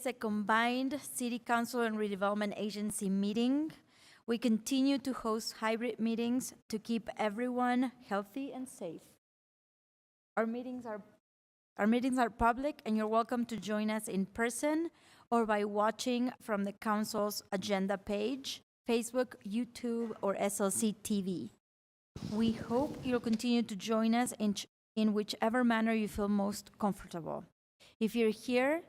It's a combined City Council and Redevelopment Agency meeting. We continue to host hybrid meetings to keep everyone healthy and safe. Our meetings are public, and you're welcome to join us in person or by watching from the Council's agenda page, Facebook, YouTube, or SLC TV. We hope you'll continue to join us in whichever manner you feel most comfortable. If you're here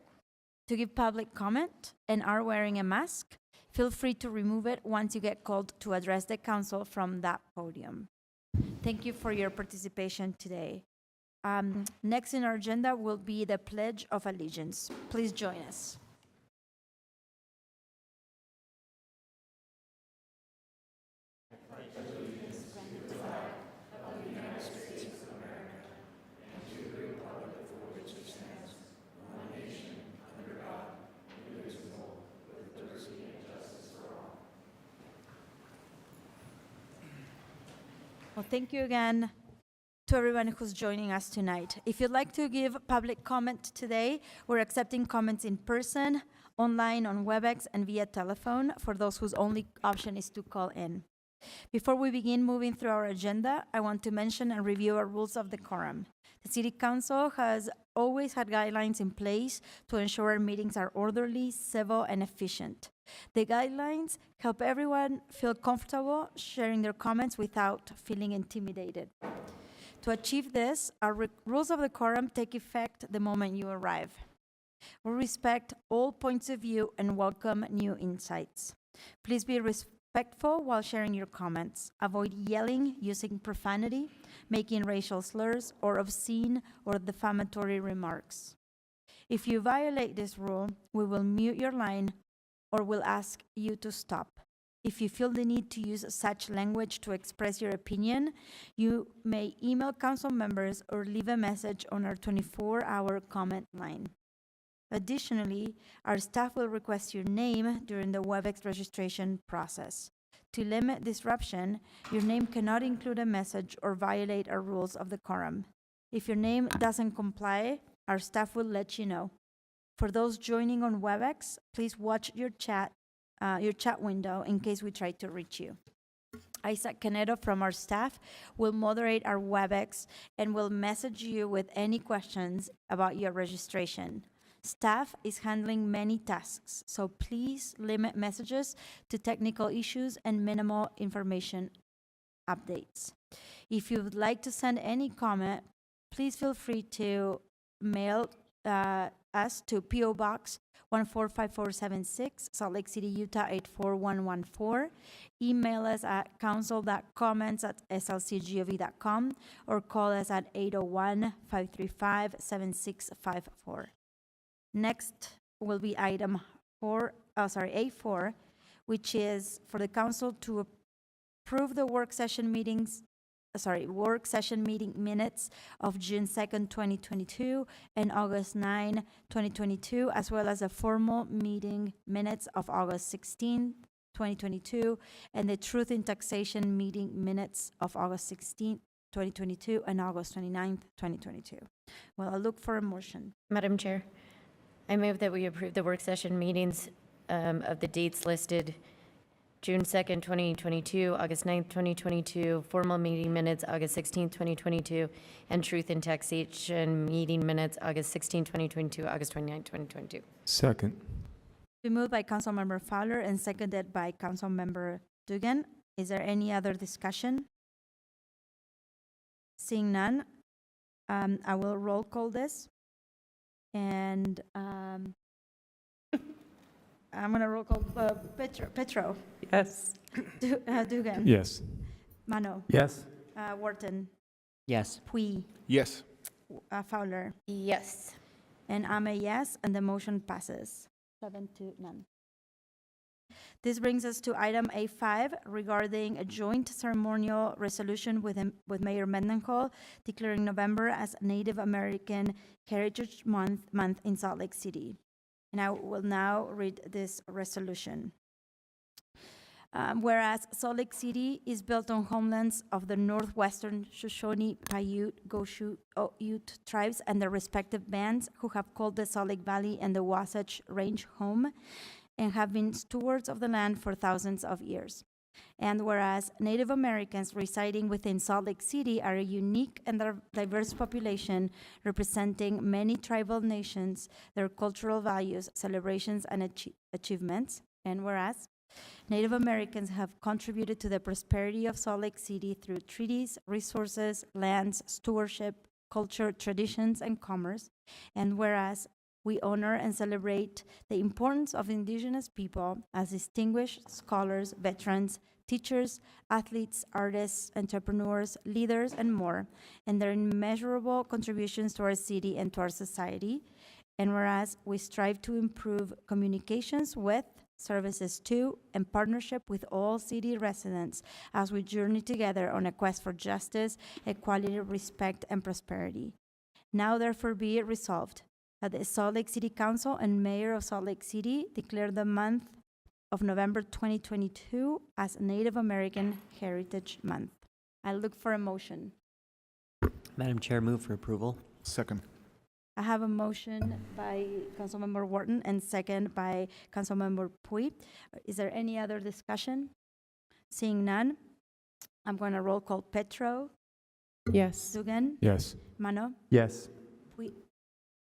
to give public comment and are wearing a mask, feel free to remove it once you get called to address the council from that podium. Thank you for your participation today. Next in our agenda will be the Pledge of Allegiance. Please join us. Well, thank you again to everyone who's joining us tonight. If you'd like to give public comment today, we're accepting comments in person, online, on WebEx, and via telephone for those whose only option is to call in. Before we begin moving through our agenda, I want to mention and review our rules of decorum. The City Council has always had guidelines in place to ensure our meetings are orderly, civil, and efficient. The guidelines help everyone feel comfortable sharing their comments without feeling intimidated. To achieve this, our rules of decorum take effect the moment you arrive. We respect all points of view and welcome new insights. Please be respectful while sharing your comments. Avoid yelling, using profanity, making racial slurs, or obscene or defamatory remarks. If you violate this rule, we will mute your line or will ask you to stop. If you feel the need to use such language to express your opinion, you may email council members or leave a message on our 24-hour comment line. Additionally, our staff will request your name during the WebEx registration process. To limit disruption, your name cannot include a message or violate our rules of decorum. If your name doesn't comply, our staff will let you know. For those joining on WebEx, please watch your chat window in case we try to reach you. Isaac Canedo from our staff will moderate our WebEx and will message you with any questions about your registration. Staff is handling many tasks, so please limit messages to technical issues and minimal information updates. If you would like to send any comment, please feel free to mail us to P.O. Box 145476, Salt Lake City, Utah 84114. Email us at council.comments@slcgov.com or call us at 801-535-7654. Next will be item A4, which is for the council to approve the work session meeting minutes of June 2nd, 2022 and August 9, 2022, as well as the formal meeting minutes of August 16, 2022, and the Truth in Taxation meeting minutes of August 16, 2022 and August 29th, 2022. Well, I'll look for a motion. Madam Chair, I move that we approve the work session meetings of the dates listed: June 2nd, 2022, August 9th, 2022, formal meeting minutes, August 16th, 2022, and Truth in Taxation meeting minutes, August 16th, 2022, August 29th, 2022. Second. Been moved by Councilmember Fowler and seconded by Councilmember Dugan. Is there any other discussion? Seeing none, I will roll call this. And I'm going to roll call Petro. Yes. Dugan. Yes. Mano. Yes. Wharton. Yes. Pui. Yes. Fowler. Yes. And I'm a yes, and the motion passes 7-0. This brings us to item A5 regarding a joint ceremonial resolution with Mayor Mendenhall declaring November as Native American Heritage Month in Salt Lake City. And I will now read this resolution. Whereas Salt Lake City is built on homelands of the northwestern Shoshone, Paiute, Ute tribes and their respective bands who have called the Salt Lake Valley and the Wasatch Range home and have been stewards of the land for thousands of years. And whereas Native Americans residing within Salt Lake City are a unique and diverse population representing many tribal nations, their cultural values, celebrations, and achievements. And whereas Native Americans have contributed to the prosperity of Salt Lake City through treaties, resources, lands, stewardship, culture, traditions, and commerce. And whereas we honor and celebrate the importance of indigenous people as distinguished scholars, veterans, teachers, athletes, artists, entrepreneurs, leaders, and more, and their immeasurable contributions to our city and to our society. And whereas we strive to improve communications with, services to, and partnership with all city residents as we journey together on a quest for justice, equality, respect, and prosperity. Now therefore be it resolved that the Salt Lake City Council and Mayor of Salt Lake City declare the month of November 2022 as Native American Heritage Month. I look for a motion. Madam Chair, move for approval. Second. I have a motion by Councilmember Wharton and second by Councilmember Pui. Is there any other discussion? Seeing none, I'm going to roll call Petro, Yes. Dugan, Yes. Mano, Yes. Pui.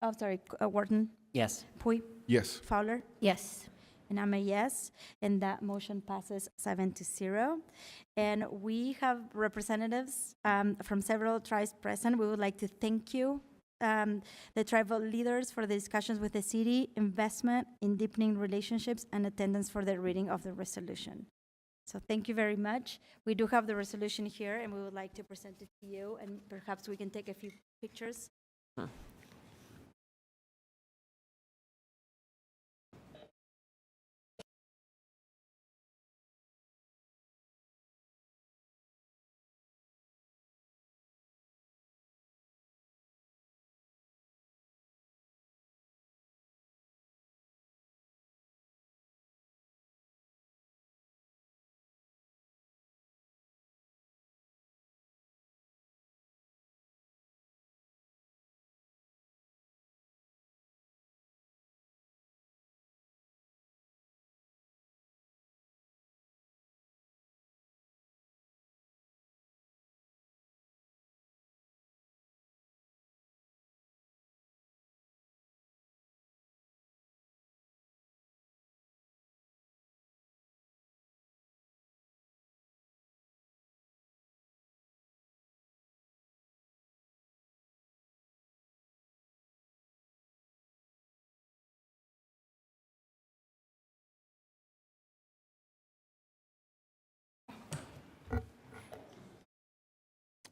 Oh, sorry, Wharton, Yes. Pui, Yes. Fowler, Yes. and I'm a yes, and that motion passes 7-0. And we have representatives from several tribes present. We would like to thank you, the tribal leaders, for the discussions with the city, investment in deepening relationships, and attendance for the reading of the resolution. So thank you very much. We do have the resolution here, and we would like to present it to you, and perhaps we can take a few pictures.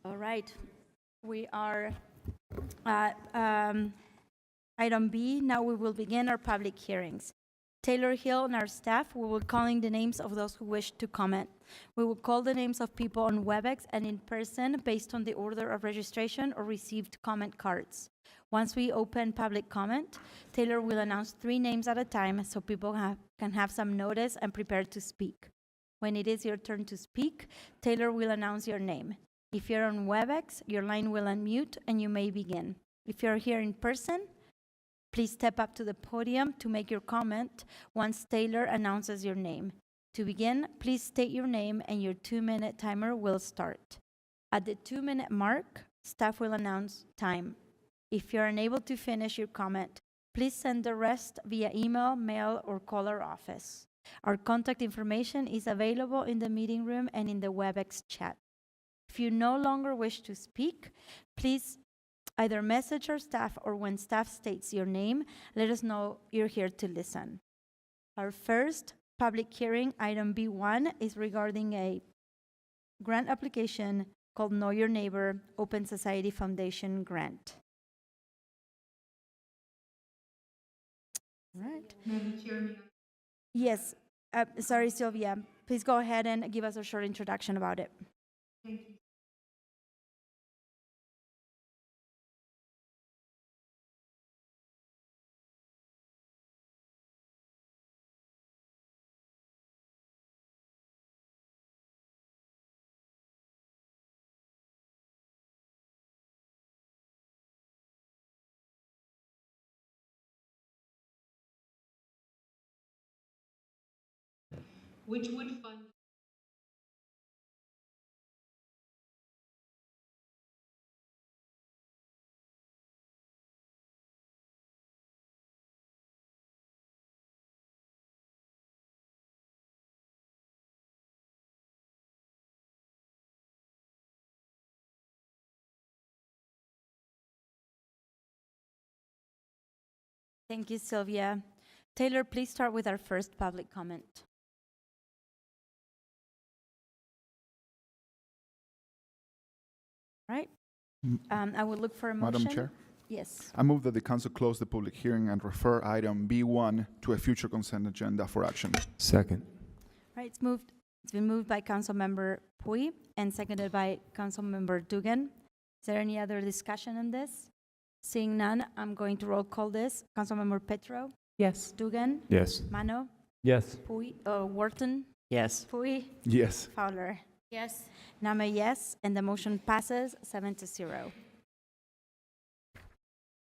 All right, we are at item B. Now we will begin our public hearings. Taylor Hill and our staff, we will be calling the names of those who wish to comment. We will call the names of people on WebEx and in person based on the order of registration or received comment cards. Once we open public comment, Taylor will announce 3 names at a time so people can have some notice and prepare to speak. When it is your turn to speak, Taylor will announce your name. If you're on WebEx, your line will unmute and you may begin. If you're here in person, please step up to the podium to make your comment once Taylor announces your name. To begin, please state your name and your 2-minute timer will start. At the 2-minute mark, staff will announce time. If you're unable to finish your comment, please send the rest via email, mail, or call our office. Our contact information is available in the meeting room and in the WebEx chat. If you no longer wish to speak, please either message our staff or when staff states your name, let us know you're here to listen. Our first public hearing, item B1, is regarding a grant application called Know Your Neighbor Open Society Foundation Grant. All right. Yes, sorry, Sylvia. Please go ahead and give us a short introduction about it. which would fund Thank you, Sylvia. Taylor, please start with our first public comment. Right? I will look for a motion. Madam Chair, Yes. I move that the council close the public hearing and refer item B1 to a future consent agenda for action. Second. Right, it's been moved by Councilmember Pui and seconded by Councilmember Dugan. Is there any other discussion on this? Seeing none, I'm going to roll call this. Councilmember Petro, Yes. Dugan, Yes. Mano, Yes. Pui, Wharton, Yes. Pui, Yes. Fowler. Yes. And I'm a yes, and the motion passes 7-0.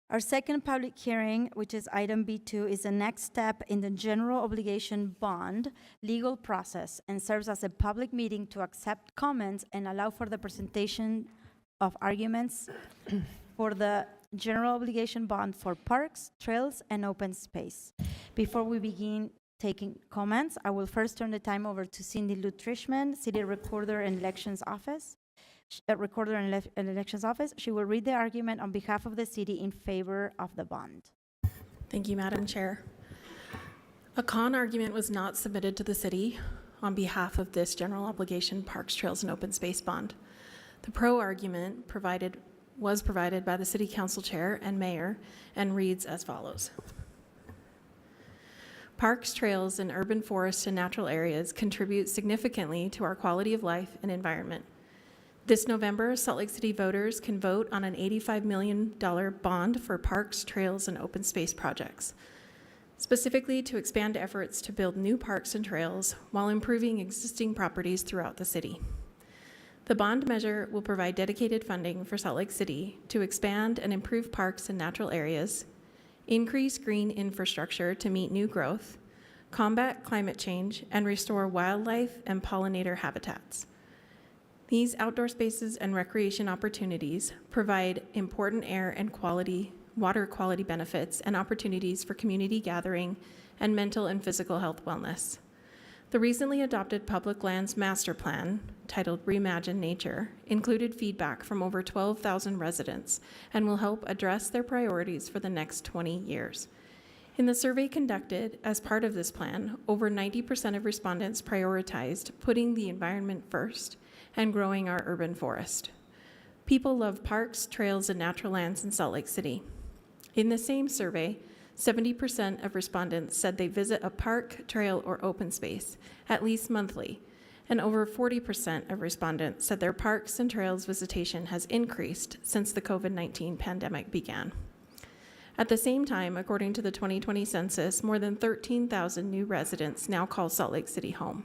Our second public hearing, which is item B2, is the next step in the general obligation bond legal process and serves as a public meeting to accept comments and allow for the presentation of arguments for the general obligation bond for parks, trails, and open space. Before we begin taking comments, I will first turn the time over to Cindy Lou Trishman, City Recorder and Elections Office. Recorder and Elections Office. She will read the argument on behalf of the city in favor of the bond. Thank you, Madam Chair. A con argument was not submitted to the city on behalf of this general obligation Parks, Trails, and Open Space bond. The pro argument was provided by the City Council Chair and Mayor and reads as follows. Parks, trails, and urban forests and natural areas contribute significantly to our quality of life and environment. This November, Salt Lake City voters can vote on an $85 million bond for parks, trails, and open space projects, specifically to expand efforts to build new parks and trails while improving existing properties throughout the city. The bond measure will provide dedicated funding for Salt Lake City to expand and improve parks and natural areas, increase green infrastructure to meet new growth, combat climate change, and restore wildlife and pollinator habitats. These outdoor spaces and recreation opportunities provide important air and water quality benefits and opportunities for community gathering and mental and physical health wellness. The recently adopted Public Lands Master Plan, titled Reimagine Nature, included feedback from over 12,000 residents and will help address their priorities for the next 20 years. In the survey conducted as part of this plan, over 90% of respondents prioritized putting the environment first and growing our urban forest. People love parks, trails, and natural lands in Salt Lake City. In the same survey, 70% of respondents said they visit a park, trail, or open space at least monthly, and over 40% of respondents said their parks and trails visitation has increased since the COVID-19 pandemic began. At the same time, according to the 2020 census, more than 13,000 new residents now call Salt Lake City home.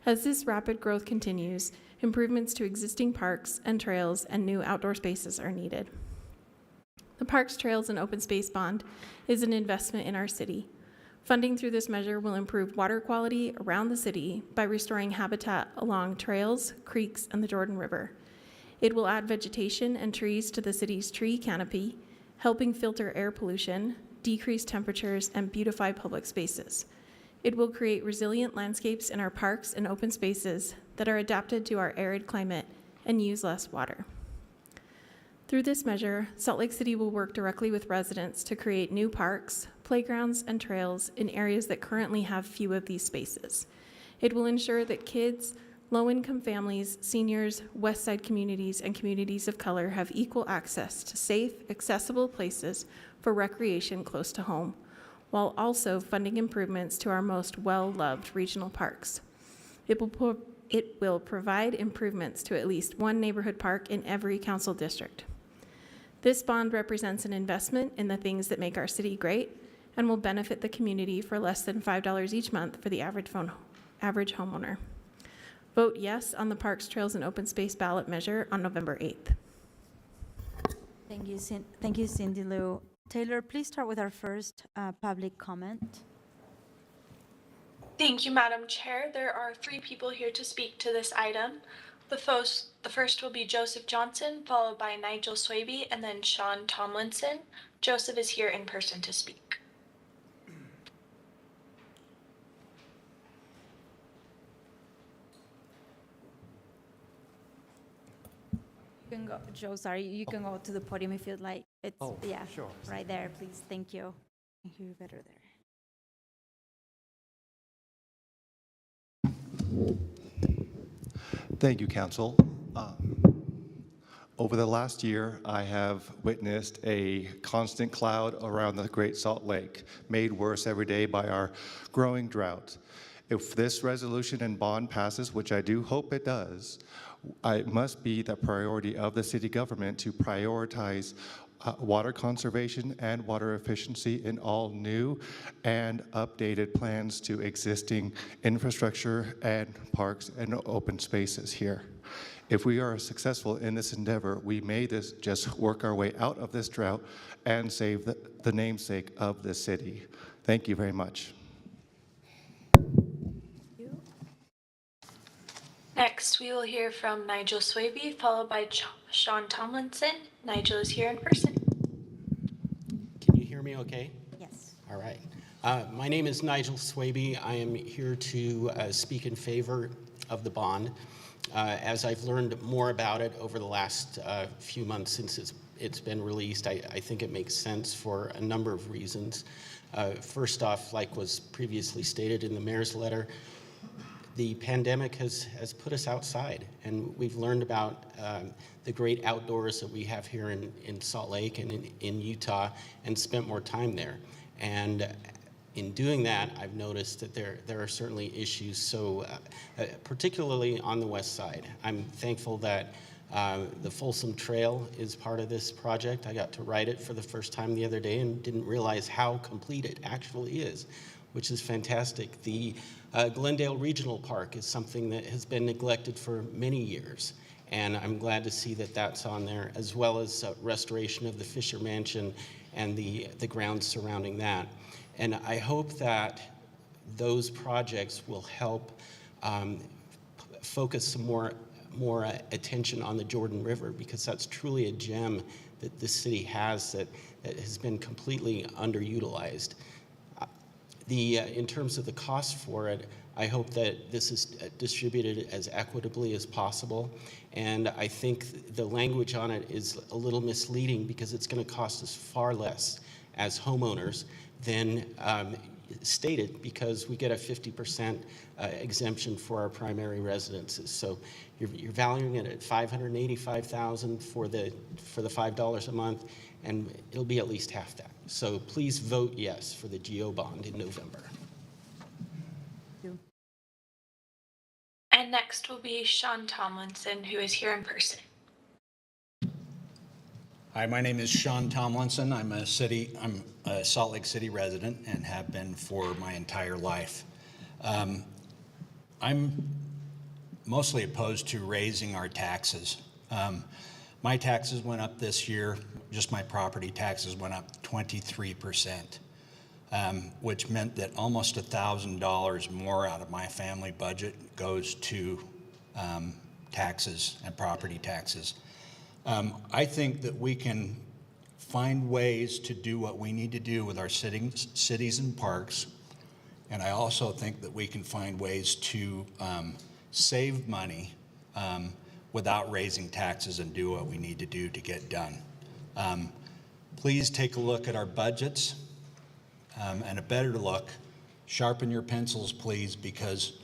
As this rapid growth continues, improvements to existing parks and trails and new outdoor spaces are needed. The Parks, Trails, and Open Space Bond is an investment in our city. Funding through this measure will improve water quality around the city by restoring habitat along trails, creeks, and the Jordan River. It will add vegetation and trees to the city's tree canopy, helping filter air pollution, decrease temperatures, and beautify public spaces. It will create resilient landscapes in our parks and open spaces that are adapted to our arid climate and use less water. Through this measure, Salt Lake City will work directly with residents to create new parks, playgrounds, and trails in areas that currently have few of these spaces. It will ensure that kids, low-income families, seniors, West Side communities, and communities of color have equal access to safe, accessible places for recreation close to home, while also funding improvements to our most well-loved regional parks. It will provide improvements to at least one neighborhood park in every council district. This bond represents an investment in the things that make our city great and will benefit the community for less than $5 each month for the average homeowner. Vote yes on the Parks, Trails, and Open Space ballot measure on November 8th. Thank you, Cindy Lou. Taylor, please start with our first public comment. Thank you, Madam Chair. There are 3 people here to speak to this item. The first will be Joseph Johnson, followed by Nigel Swaby, and then Sean Tomlinson. Joseph is here in person to speak. You can go, Joe, sorry, you can go to the podium if you'd like. It's, yeah, sure. right there, please. Thank you. Thank you, better there. Thank you, Council. Over the last year, I have witnessed a constant cloud around the Great Salt Lake, made worse every day by our growing drought. If this resolution and bond passes, which I do hope it does, it must be the priority of the city government to prioritize water conservation and water efficiency in all new and updated plans to existing infrastructure and parks and open spaces here. If we are successful in this endeavor, we may just work our way out of this drought and save the namesake of the city. Thank you very much. Next, we will hear from Nigel Swaby, followed by Sean Tomlinson. Nigel is here in person. Can you hear me okay? Yes. All right. My name is Nigel Swaby. I am here to speak in favor of the bond. As I've learned more about it over the last few months since it's been released, I think it makes sense for a number of reasons. First off, like was previously stated in the mayor's letter, the pandemic has put us outside, and we've learned about the great outdoors that we have here in Salt Lake and in Utah, and spent more time there. And in doing that, I've noticed that there are certainly issues, so particularly on the west side. I'm thankful that the Folsom Trail is part of this project. I got to ride it for the first time the other day and didn't realize how complete it actually is, which is fantastic. The Glendale Regional Park is something that has been neglected for many years, and I'm glad to see that that's on there, as well as restoration of the Fisher Mansion and the grounds surrounding that. And I hope that those projects will help focus some more attention on the Jordan River, because that's truly a gem that the city has that has been completely underutilized. In terms of the cost for it, I hope that this is distributed as equitably as possible. And I think the language on it is a little misleading, because it's going to cost us far less as homeowners than stated, because we get a 50% exemption for our primary residences. So you're valuing it at $585,000 for the $5 a month, and it'll be at least half that. So please vote yes for the GO bond in November. And next will be Sean Tomlinson, who is here in person. Hi, my name is Sean Tomlinson. I'm a Salt Lake City resident and have been for my entire life. I'm mostly opposed to raising our taxes. My taxes went up this year, just my property taxes went up 23%, which meant that almost $1,000 more out of my family budget goes to taxes and property taxes. I think that we can find ways to do what we need to do with our cities and parks, and I also think that we can find ways to save money without raising taxes and do what we need to do to get done. Please take a look at our budgets and a better look. Sharpen your pencils, please, because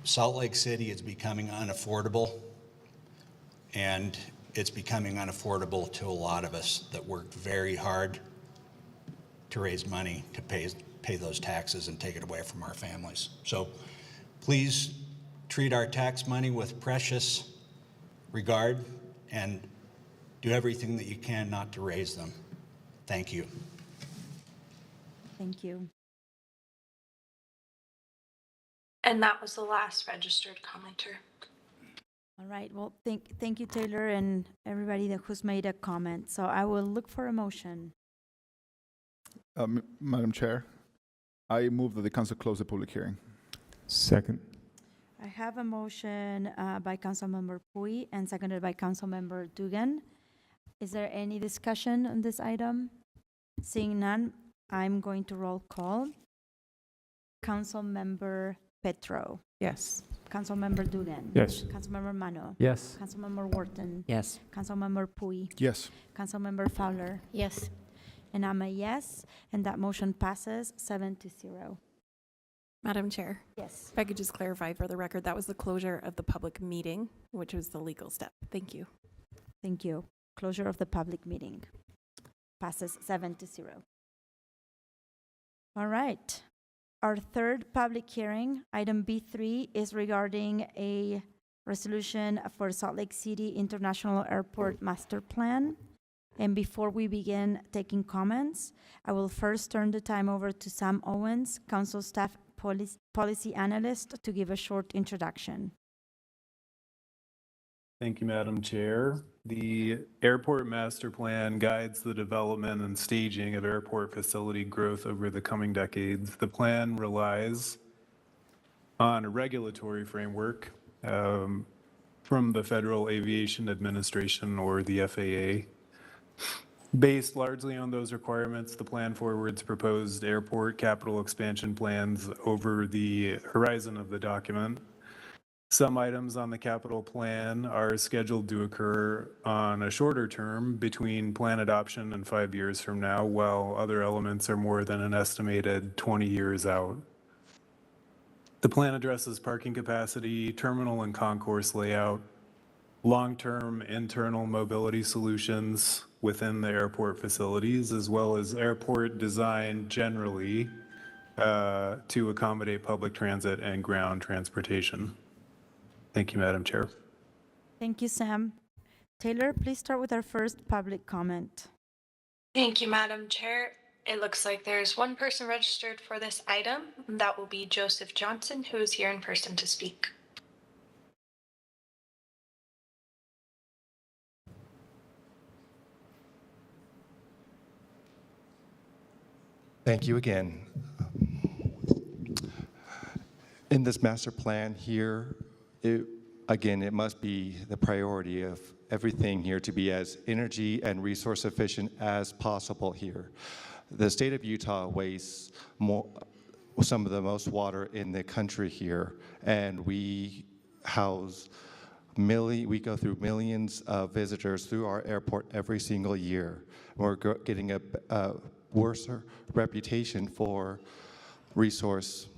Salt Lake City is becoming unaffordable, and it's becoming unaffordable to a lot of us that worked very hard to raise money to pay those taxes and take it away from our families. So please treat our tax money with precious regard and do everything that you can not to raise them. Thank you. Thank you. And that was the last registered commenter. All right, well, thank you, Taylor, and everybody who's made a comment. So I will look for a motion. Madam Chair, I move that the council close the public hearing. Second. I have a motion by Councilmember Pui and seconded by Councilmember Dugan. Is there any discussion on this item? Seeing none, I'm going to roll call. Councilmember Petro. Yes. Councilmember Dugan. Yes. Councilmember Mano. Yes. Councilmember Wharton. Yes. Councilmember Pui. Yes. Councilmember Fowler. Yes. And I'm a yes, and that motion passes 7-0. Madam Chair, Yes. if I could just clarify for the record, that was the closure of the public meeting, which was the legal step. Thank you. Thank you. Closure of the public meeting. Passes 7-0. All right. Our third public hearing, item B3, is regarding a resolution for Salt Lake City International Airport Master Plan. And before we begin taking comments, I will first turn the time over to Sam Owens, Council Staff Policy Analyst, to give a short introduction. Thank you, Madam Chair. The Airport Master Plan guides the development and staging of airport facility growth over the coming decades. The plan relies on a regulatory framework from the Federal Aviation Administration, or the FAA. Based largely on those requirements, the plan forwards proposed airport capital expansion plans over the horizon of the document. Some items on the capital plan are scheduled to occur on a shorter term between plan adoption and 5 years from now, while other elements are more than an estimated 20 years out. The plan addresses parking capacity, terminal and concourse layout, long-term internal mobility solutions within the airport facilities, as well as airport design generally to accommodate public transit and ground transportation. Thank you, Madam Chair. Thank you, Sam. Taylor, please start with our first public comment. Thank you, Madam Chair. It looks like there's one person registered for this item, and that will be Joseph Johnson, who is here in person to speak. Thank you again. In this master plan here, it must be the priority of everything here to be as energy and resource efficient as possible here. The state of Utah wastes some of the most water in the country here, and we go through millions of visitors through our airport every single year. We're getting a worse reputation for resource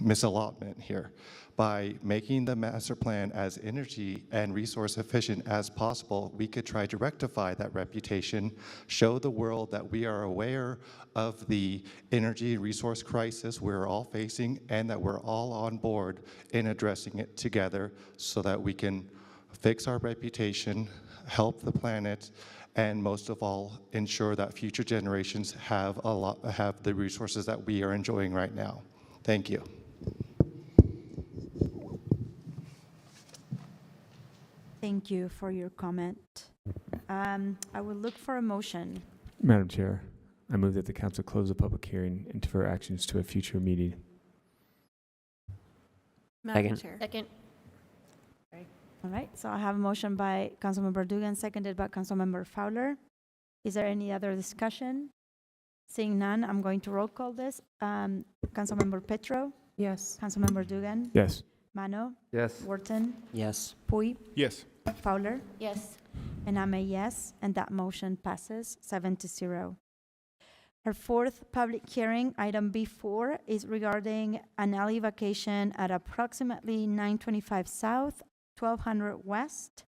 misallotment here. By making the master plan as energy and resource efficient as possible, we could try to rectify that reputation, show the world that we are aware of the energy resource crisis we're all facing, and that we're all on board in addressing it together so that we can fix our reputation, help the planet, and most of all, ensure that future generations have the resources that we are enjoying right now. Thank you. Thank you for your comment. I will look for a motion. Madam Chair, I move that the council close the public hearing and defer actions to a future meeting. Madam Second. Chair. Second. All right, so I have a motion by Councilmember Dugan, seconded by Councilmember Fowler. Is there any other discussion? Seeing none, I'm going to roll call this. Councilmember Petro, Yes. Councilmember Dugan, Yes. Mano, Yes. Wharton, Yes. Pui, Yes. Fowler, Yes. and I'm a yes, and that motion passes 7-0. Our fourth public hearing, item B4, is regarding an alley vacation at approximately 925 South, 1200 West.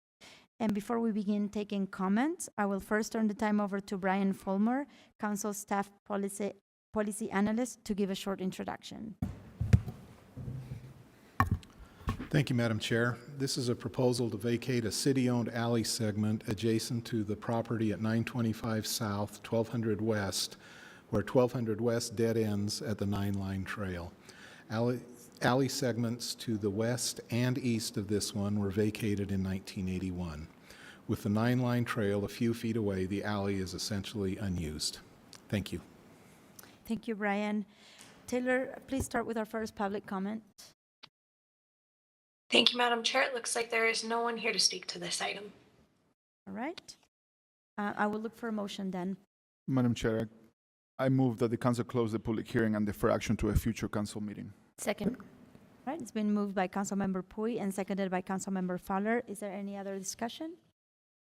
And before we begin taking comments, I will first turn the time over to Brian Fulmer, Council Staff Policy Analyst, to give a short introduction. Thank you, Madam Chair. This is a proposal to vacate a city-owned alley segment adjacent to the property at 925 South, 1200 West, where 1200 West dead ends at the 9-line trail. Alley segments to the west and east of this one were vacated in 1981. With the 9-line trail a few feet away, the alley is essentially unused. Thank you. Thank you, Brian. Taylor, please start with our first public comment. Thank you, Madam Chair. It looks like there is no one here to speak to this item. All right. I will look for a motion then. Madam Chair, I move that the council close the public hearing and defer action to a future council meeting. Second. All right, it's been moved by Councilmember Pui and seconded by Councilmember Fowler. Is there any other discussion?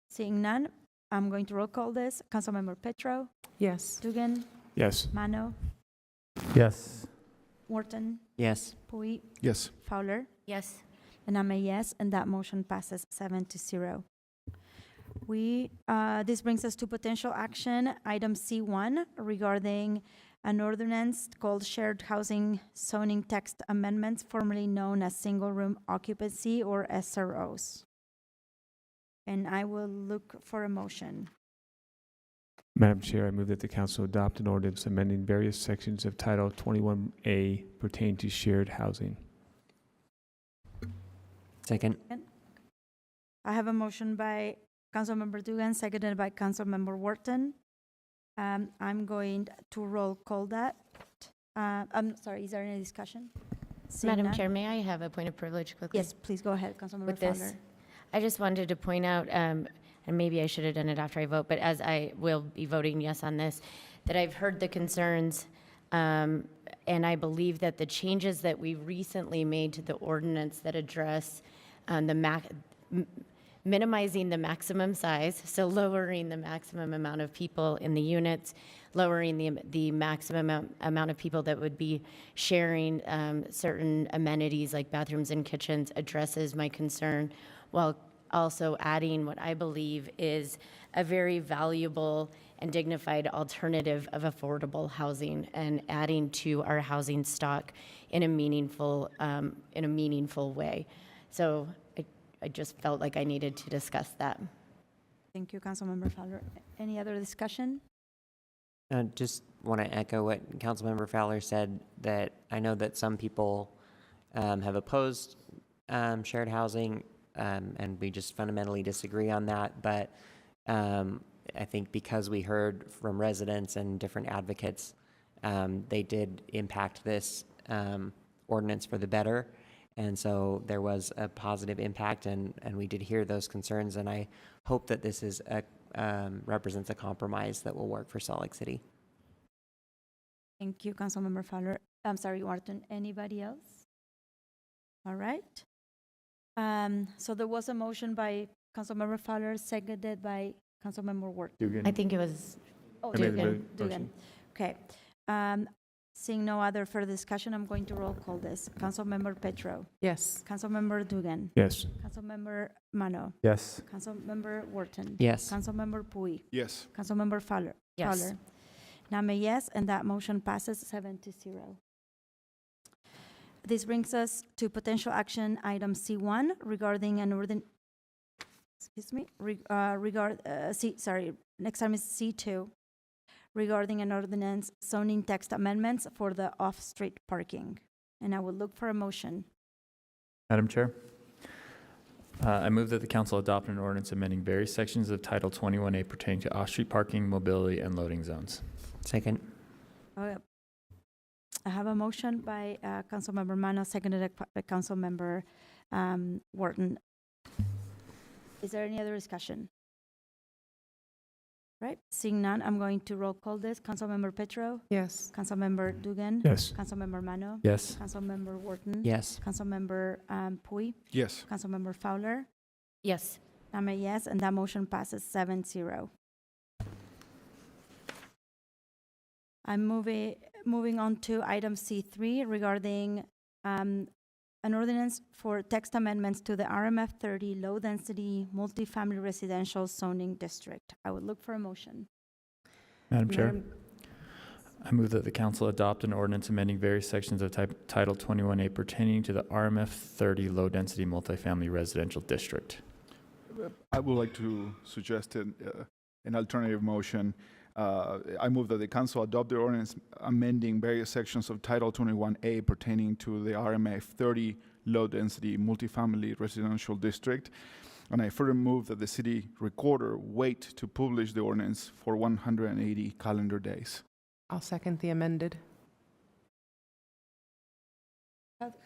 Seeing none, I'm going to roll call this. Councilmember Petro, Yes. Dugan, Yes. Mano, Yes. Wharton, Yes. Pui, Yes. Fowler, Yes. and I'm a yes, and that motion passes 7-0. This brings us to potential action, item C1, regarding an ordinance called Shared Housing Zoning Text Amendments, formerly known as Single Room Occupancy or SROs. And I will look for a motion. Madam Chair, I move that the council adopt an ordinance amending various sections of Title 21A pertaining to shared housing. Second. I have a motion by Councilmember Dugan, seconded by Councilmember Wharton. I'm going to roll call that. I'm sorry, is there any discussion? Seeing Madam none? Chair, may I have a point of privilege quickly? Yes, please go ahead, Councilmember With this, Fowler. I just wanted to point out, and maybe I should have done it after I vote, but as I will be voting yes on this, that I've heard the concerns, and I believe that the changes that we recently made to the ordinance that address minimizing the maximum size, so lowering the maximum amount of people in the units, lowering the maximum amount of people that would be sharing certain amenities like bathrooms and kitchens addresses my concern, while also adding what I believe is a very valuable and dignified alternative of affordable housing and adding to our housing stock in a meaningful way. So I just felt like I needed to discuss that. Thank you, Councilmember Fowler. Any other discussion? Just want to echo what Councilmember Fowler said, that I know that some people have opposed shared housing, and we just fundamentally disagree on that. But I think because we heard from residents and different advocates, they did impact this ordinance for the better. And so there was a positive impact, and we did hear those concerns. And I hope that this is represents a compromise that will work for Salt Lake City. Thank you, Councilmember Fowler. I'm sorry, Wharton. Anybody else? All right. So there was a motion by Councilmember Fowler, seconded by Councilmember Wharton. Dugan. I think it was, Oh, I made the Dugan. motion. Okay. Seeing no other further discussion, I'm going to roll call this. Councilmember Petro, Yes. Councilmember Dugan, Yes. Councilmember Mano, Yes. Councilmember Wharton, Yes. Councilmember Pui, Yes. Councilmember Fowler. yes. Fowler. And I'm a yes, and that motion passes 7-0. This brings us to potential action item C1 regarding an ordinance. Excuse me. Next item is C2 regarding an ordinance zoning text amendments for the off-street parking. And I will look for a motion. Madam Chair, I move that the council adopt an ordinance amending various sections of Title 21A pertaining to off-street parking, mobility, and loading zones. Second. I have a motion by Councilmember Mano, seconded by Councilmember Wharton. Is there any other discussion? Right, seeing none, I'm going to roll call this. Councilmember Petro, Yes. Councilmember Dugan, Yes. Councilmember Mano, Yes. Councilmember Wharton, Yes. Councilmember Pui, Yes. Councilmember Fowler. Yes. I'm a yes, and that motion passes 7-0. I'm moving on to item C3 regarding an ordinance for text amendments to the RMF 30 low-density multifamily residential zoning district. I would look for a motion. Madam Chair, I move that the council adopt an ordinance amending various sections of Title 21A pertaining to the RMF 30 low-density multifamily residential district. I would like to suggest an alternative motion. I move that the council adopt the ordinance amending various sections of Title 21A pertaining to the RMF 30 low-density multifamily residential district. And I further move that the city recorder wait to publish the ordinance for 180 calendar days. I'll second the amended.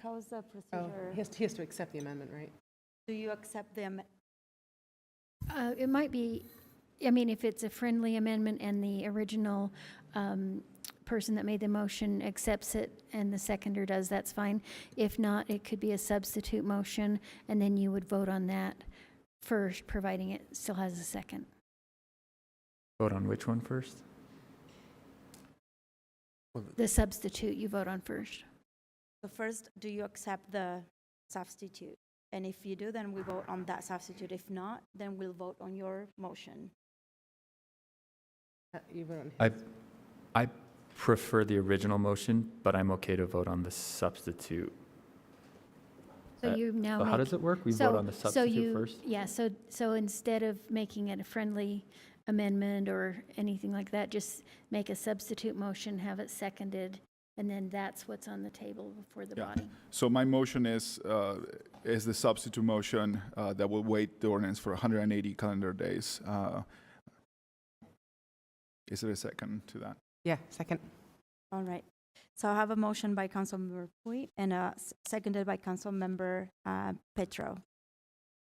How's the Oh, procedure? he has to accept the amendment, right? Do you accept them? It might be, I mean, if it's a friendly amendment and the original person that made the motion accepts it and the seconder does, that's fine. If not, it could be a substitute motion, and then you would vote on that first, providing it still has a second. Vote on which one first? The substitute you vote on first. So first, do you accept the substitute? And if you do, then we vote on that substitute. If not, then we'll vote on your motion. You vote on his. I prefer the original motion, but I'm okay to vote on the substitute. So you now So how make- does it work? We so- vote on the so substitute you- first? Yeah, so instead of making it a friendly amendment or anything like that, just make a substitute motion, have it seconded, and then that's what's on the table before the Yeah. body. So my motion is the substitute motion that will wait the ordinance for 180 calendar days. Is there a second to that? Yeah, second. All right. So I have a motion by Councilmember Pui and seconded by Councilmember Petro.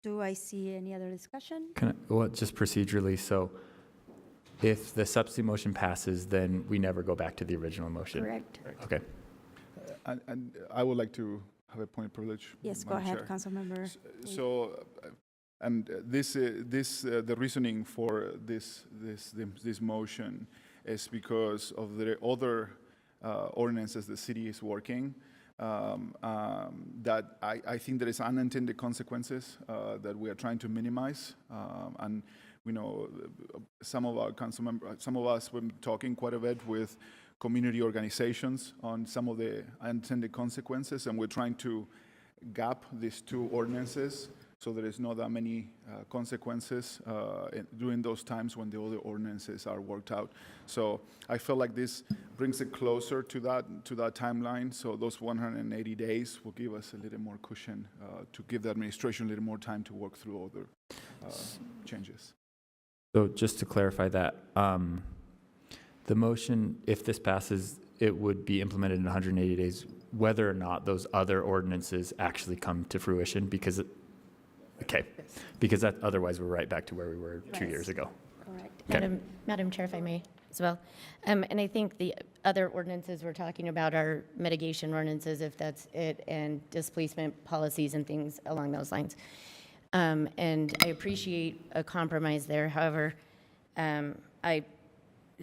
Do I see any other discussion? Well, just procedurally, so if the substitute motion passes, then we never go back to the original motion? Correct. Okay. And I would like to have a point of privilege. Yes, go Madam ahead, Chair. Councilmember. So, the reasoning for this motion is because of the other ordinances the city is working, that I think there is unintended consequences that we are trying to minimize. And we know some of our council members, some of us were talking quite a bit with community organizations on some of the unintended consequences, and we're trying to gap these two ordinances so there is not that many consequences during those times when the other ordinances are worked out. So I feel like this brings it closer to that timeline. So those 180 days will give us a little more cushion to give the administration a little more time to work through other changes. So just to clarify that, the motion, if this passes, it would be implemented in 180 days, whether or not those other ordinances actually come to fruition, because that, otherwise we're right back to where we were 2 years ago. Correct. Okay. Madam Chair, if I may, as well. And I think the other ordinances we're talking about are mitigation ordinances, if that's it, and displacement policies and things along those lines. And I appreciate a compromise there. However,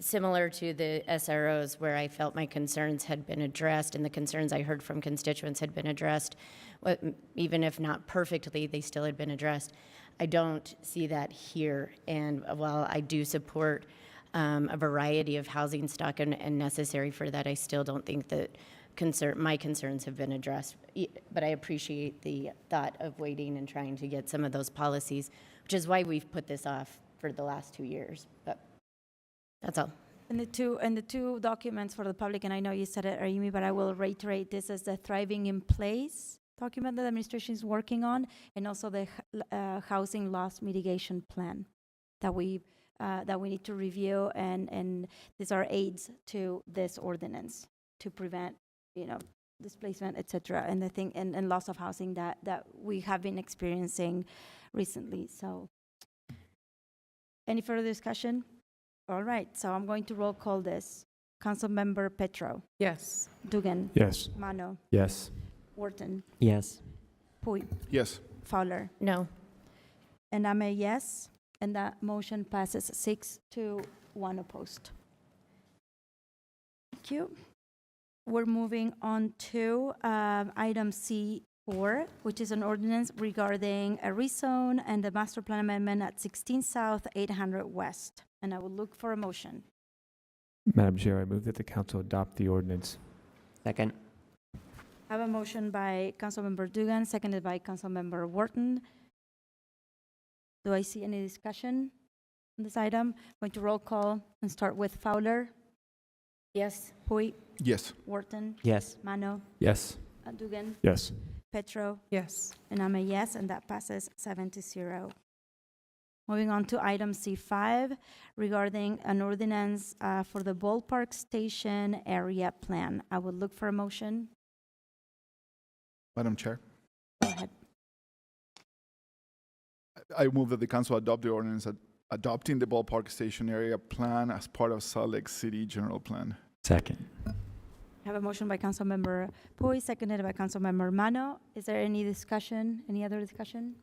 similar to the SROs, where I felt my concerns had been addressed and the concerns I heard from constituents had been addressed, even if not perfectly, they still had been addressed. I don't see that here. And while I do support a variety of housing stock and necessary for that, I still don't think that my concerns have been addressed. But I appreciate the thought of waiting and trying to get some of those policies, which is why we've put this off for the last 2 years. But that's all. And the two documents for the public, and I know you said it, Raimi, but I will reiterate this as the Thriving in Place document that the administration is working on, and also the housing loss mitigation plan that we need to review, and these are aids to this ordinance to prevent, displacement, et cetera, and loss of housing that we have been experiencing recently. So, any further discussion? All right, so I'm going to roll call this. Councilmember Petro. Yes. Dugan. Yes. Mano. Yes. Wharton. Yes. Pui. Yes. Fowler. No. And I'm a yes, and that motion passes 6-1 opposed. Thank you. We're moving on to item C4, which is an ordinance regarding a rezone and the master plan amendment at 16 South, 800 West. And I will look for a motion. Madam Chair, I move that the council adopt the ordinance. Second. I have a motion by Councilmember Dugan, seconded by Councilmember Wharton. Do I see any discussion on this item? Going to roll call and start with Fowler. Yes. Pui. Yes. Wharton. Yes. Mano. Yes. Dugan. Yes. Petro. Yes. And I'm a yes, and that passes 7-0. Moving on to item C5, regarding an ordinance for the Ballpark Station area plan. I would look for a motion. Madam Chair, Go ahead. I move that the council adopt the ordinance adopting the Ballpark Station Area Plan as part of Salt Lake City General Plan. Second. I have a motion by Councilmember Pui, seconded by Councilmember Mano. Is there any discussion, any other discussion?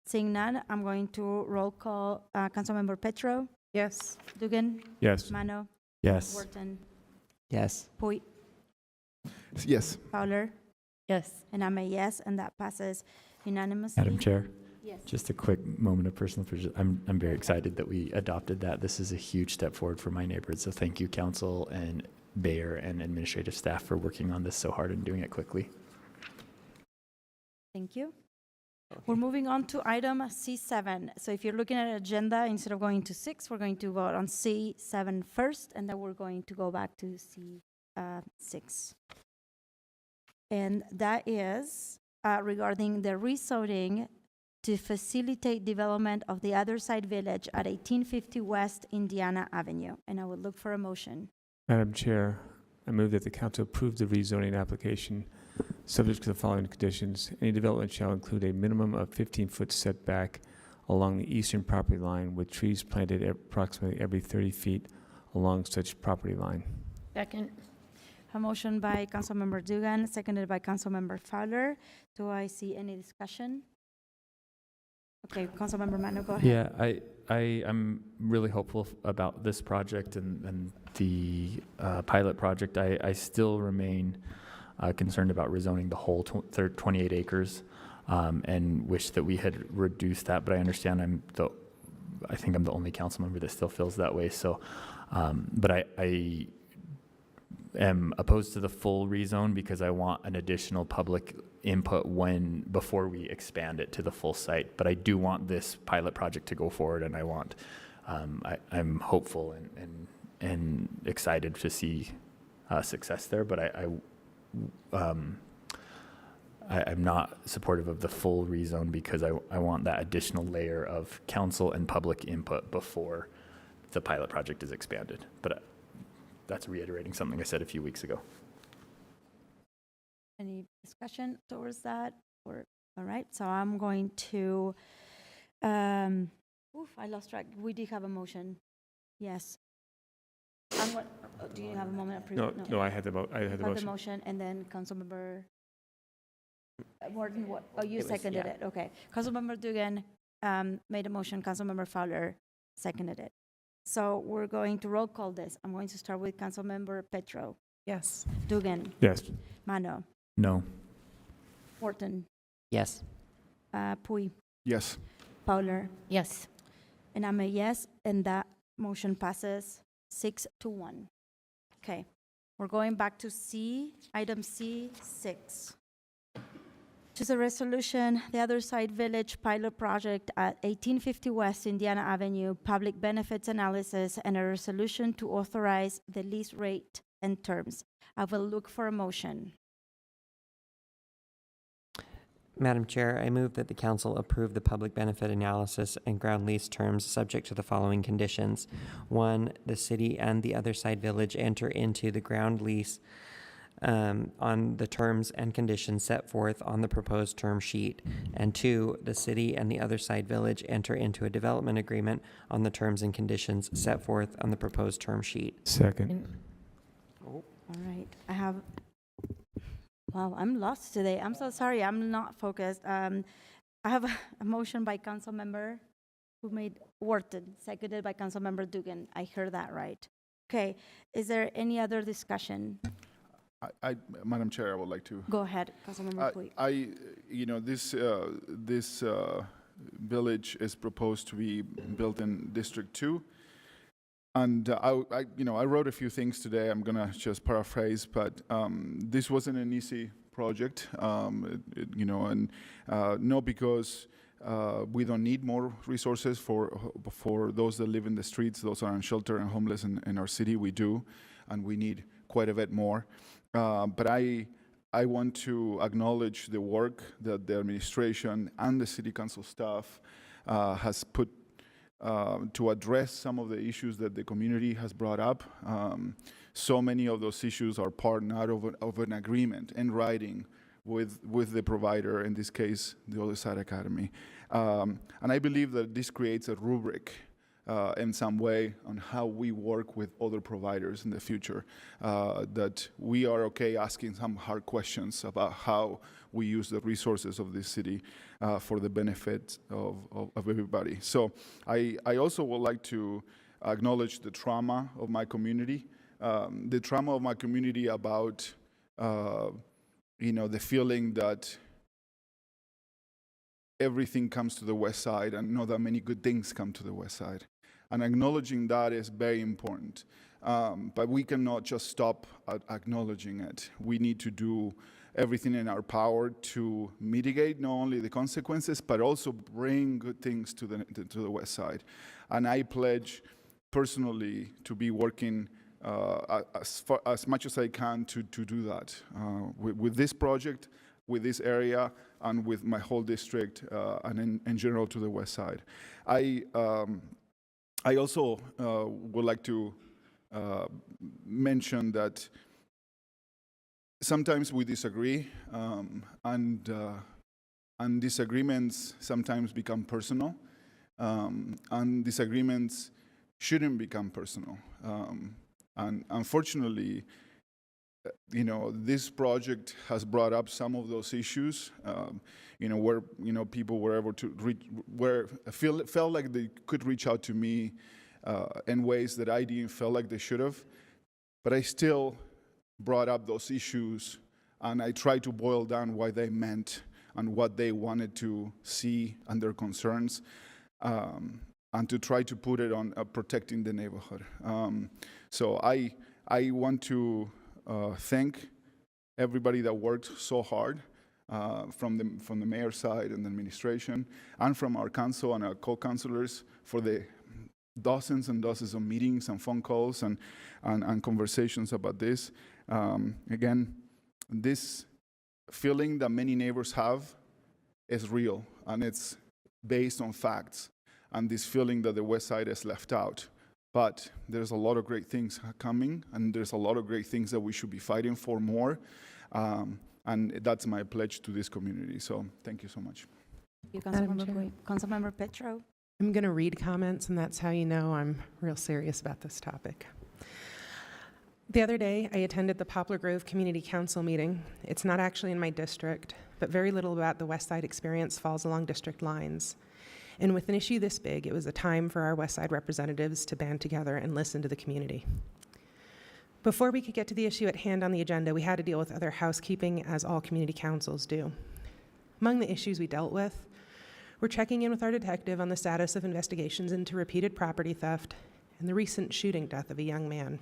Seeing none, I'm going to roll call Councilmember Petro, Yes. Dugan, Yes. Mano, Yes. Wharton, Yes. Pui, Yes. Fowler, Yes. and I'm a yes, and that passes unanimously. Madam Chair, Yes. just a quick moment of personal appreciation. I'm very excited that we adopted that. This is a huge step forward for my neighborhood. So thank you, council and Bayer and administrative staff for working on this so hard and doing it quickly. Thank you. We're moving on to item C7. So if you're looking at an agenda, instead of going to 6, we're going to vote on C7 first, and then we're going to go back to C6. And that is regarding the rezoning to facilitate development of the other side village at 1850 West Indiana Avenue. And I would look for a motion. Madam Chair, I move that the council approve the rezoning application subject to the following conditions. Any development shall include a minimum of 15-foot setback along the eastern property line with trees planted approximately every 30 feet along such property line. Second. A motion by Councilmember Dugan, seconded by Councilmember Fowler. Do I see any discussion? Okay, Councilmember Mano, go ahead. Yeah, I'm really hopeful about this project and the pilot project. I still remain concerned about rezoning the whole 28 acres and wish that we had reduced that, but I understand I think I'm the only council member that still feels that way. So, but I am opposed to the full rezone because I want an additional public input before we expand it to the full site. But I do want this pilot project to go forward, and I want I'm hopeful and excited to see success there. But I'm not supportive of the full rezone because I want that additional layer of council and public input before the pilot project is expanded. But that's reiterating something I said a few weeks ago. Any discussion towards that? All right, so I'm going to, I lost track. We did have a motion. Yes. Do you have a moment? No, I had the The motion. motion, and then Councilmember Morton, what? Oh, you seconded it. Okay. Councilmember Dugan made a motion. Councilmember Fowler seconded it. So we're going to roll call this. I'm going to start with Councilmember Petro. Yes. Dugan. Yes. Mano. No. Wharton. Yes. Pui. Yes. Fowler. Yes. And I'm a yes, and that motion passes 6-1. Okay. We're going back to item C6. Which is a resolution, the Other Side Village Pilot Project at 1850 West Indiana Avenue, public benefits analysis, and a resolution to authorize the lease rate and terms. I will look for a motion. Madam Chair, I move that the council approve the public benefit analysis and ground lease terms subject to the following conditions. 1, the city and the Other Side Village enter into the ground lease on the terms and conditions set forth on the proposed term sheet. And 2, the city and the Other Side Village enter into a development agreement on the terms and conditions set forth on the proposed term sheet. Second. All right, wow, I'm lost today. I'm so sorry, I'm not focused. I have a motion by Councilmember who made Wharton, seconded by Councilmember Dugan. I heard that right. Okay, is there any other discussion? Madam Chair, I would like to. Go ahead, Councilmember Pui. This village is proposed to be built in District 2. And I wrote a few things today. I'm gonna just paraphrase, but this wasn't an easy project, and not because we don't need more resources for those that live in the streets, those that are unsheltered and homeless in our city. We do, and we need quite a bit more. But I want to acknowledge the work that the administration and the city council staff has put to address some of the issues that the community has brought up. So many of those issues are part not of an agreement in writing with the provider, in this case, the Other Side Academy. And I believe that this creates a rubric in some way on how we work with other providers in the future, that we are okay asking some hard questions about how we use the resources of this city for the benefit of everybody. So I also would like to acknowledge the trauma of my community, about the feeling that everything comes to the West Side and not that many good things come to the West Side. And acknowledging that is very important. But we cannot just stop at acknowledging it. We need to do everything in our power to mitigate not only the consequences, but also bring good things to the West Side. And I pledge personally to be working as much as I can to do that with this project, with this area, and with my whole district, and in general to the West Side. I also would like to mention that sometimes we disagree, and disagreements sometimes become personal, and disagreements shouldn't become personal. And unfortunately, this project has brought up some of those issues, where people were able to felt like they could reach out to me in ways that I didn't feel like they should have. But I still brought up those issues, and I tried to boil down what they meant and what they wanted to see and their concerns, and to try to put it on protecting the neighborhood. So I want to thank everybody that worked so hard, from the mayor's side and the administration, and from our council and our co-councilors for the dozens and dozens of meetings and phone calls and conversations about this. Again, this feeling that many neighbors have is real, and it's based on facts, and this feeling that the West Side is left out. But there's a lot of great things coming, and there's a lot of great things that we should be fighting for more. And that's my pledge to this community. So thank you so much. Councilmember Petro. I'm going to read comments, and that's how you know I'm real serious about this topic. The other day, I attended the Poplar Grove Community Council meeting. It's not actually in my district, but very little about the West Side experience falls along district lines. And with an issue this big, it was a time for our West Side representatives to band together and listen to the community. Before we could get to the issue at hand on the agenda, we had to deal with other housekeeping, as all community councils do. Among the issues we dealt with, we're checking in with our detective on the status of investigations into repeated property theft and the recent shooting death of a young man.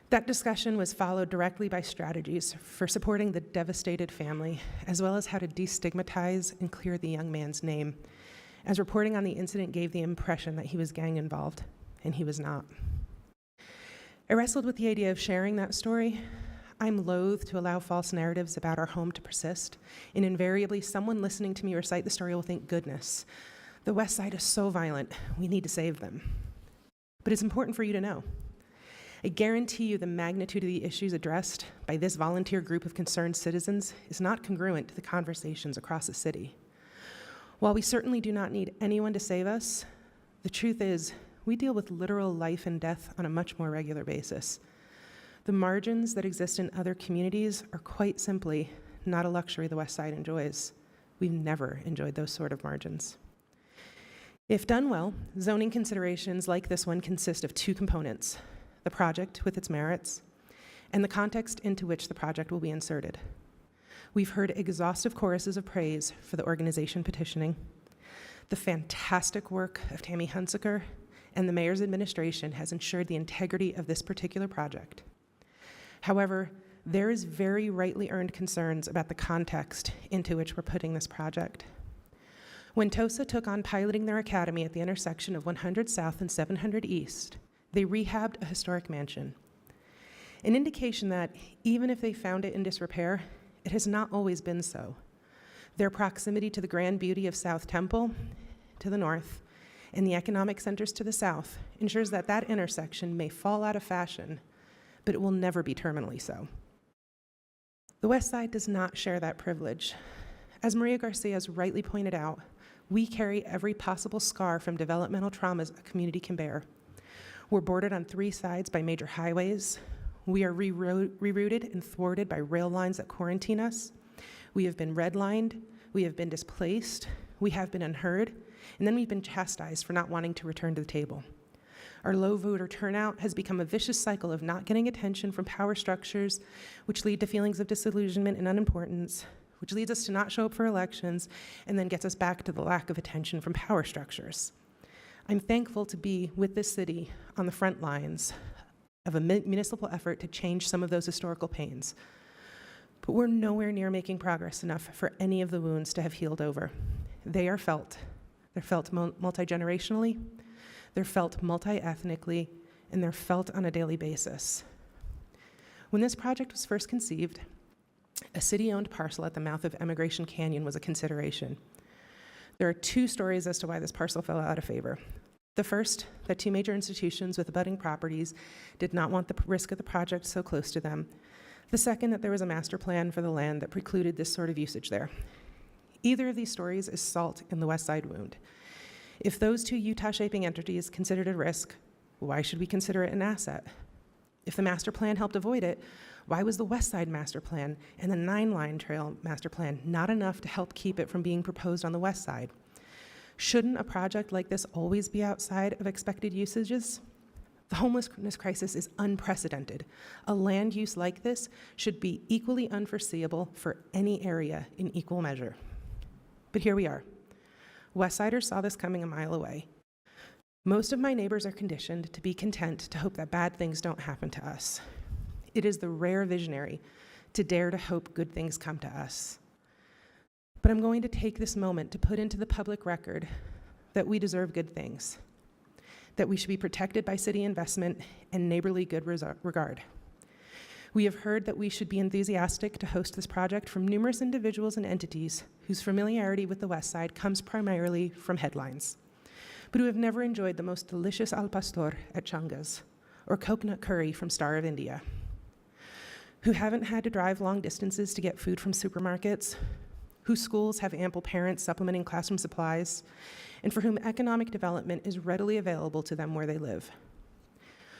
That discussion was followed directly by strategies for supporting the devastated family, as well as how to destigmatize and clear the young man's name, as reporting on the incident gave the impression that he was gang involved, and he was not. I wrestled with the idea of sharing that story. I'm loath to allow false narratives about our home to persist, and invariably someone listening to me recite the story will think, goodness, the West Side is so violent, we need to save them. But it's important for you to know. I guarantee you the magnitude of the issues addressed by this volunteer group of concerned citizens is not congruent to the conversations across the city. While we certainly do not need anyone to save us, the truth is we deal with literal life and death on a much more regular basis. The margins that exist in other communities are quite simply not a luxury the West Side enjoys. We've never enjoyed those sort of margins. If done well, zoning considerations like this one consist of two components: the project with its merits, and the context into which the project will be inserted. We've heard exhaustive choruses of praise for the organization petitioning, the fantastic work of Tammy Hunsaker, and the mayor's administration has ensured the integrity of this particular project. However, there is very rightly earned concerns about the context into which we're putting this project. When TOSA took on piloting their academy at the intersection of 100 South and 700 East, they rehabbed a historic mansion. An indication that even if they found it in disrepair, it has not always been so. Their proximity to the grand beauty of South Temple to the north and the economic centers to the south ensures that that intersection may fall out of fashion, but it will never be terminally so. The West Side does not share that privilege. As Maria Garcia has rightly pointed out, we carry every possible scar from developmental traumas a community can bear. We're bordered on 3 sides by major highways. We are rerouted and thwarted by rail lines that quarantine us. We have been redlined. We have been displaced. We have been unheard. And then we've been chastised for not wanting to return to the table. Our low voter turnout has become a vicious cycle of not getting attention from power structures, which lead to feelings of disillusionment and unimportance, which leads us to not show up for elections, and then gets us back to the lack of attention from power structures. I'm thankful to be with this city on the front lines of a municipal effort to change some of those historical pains. But we're nowhere near making progress enough for any of the wounds to have healed over. They are felt. They're felt multi-generationally, they're felt multi-ethnically, and they're felt on a daily basis. When this project was first conceived, a city-owned parcel at the mouth of Emigration Canyon was a consideration. There are 2 stories as to why this parcel fell out of favor. The first, that 2 major institutions with abutting properties did not want the risk of the project so close to them. The second, that there was a master plan for the land that precluded this sort of usage there. Either of these stories is salt in the West Side wound. If those 2 Utah-shaping entities considered a risk, why should we consider it an asset? If the master plan helped avoid it, why was the West Side master plan and the 9-line trail master plan not enough to help keep it from being proposed on the West Side? Shouldn't a project like this always be outside of expected usages? The homelessness crisis is unprecedented. A land use like this should be equally unforeseeable for any area in equal measure. But here we are. Westsiders saw this coming a mile away. Most of my neighbors are conditioned to be content to hope that bad things don't happen to us. It is the rare visionary to dare to hope good things come to us. But I'm going to take this moment to put into the public record that we deserve good things, that we should be protected by city investment and neighborly good regard. We have heard that we should be enthusiastic to host this project from numerous individuals and entities whose familiarity with the West Side comes primarily from headlines, but who have never enjoyed the most delicious al pastor at Changa's or coconut curry from Star of India, who haven't had to drive long distances to get food from supermarkets, whose schools have ample parents supplementing classroom supplies, and for whom economic development is readily available to them where they live,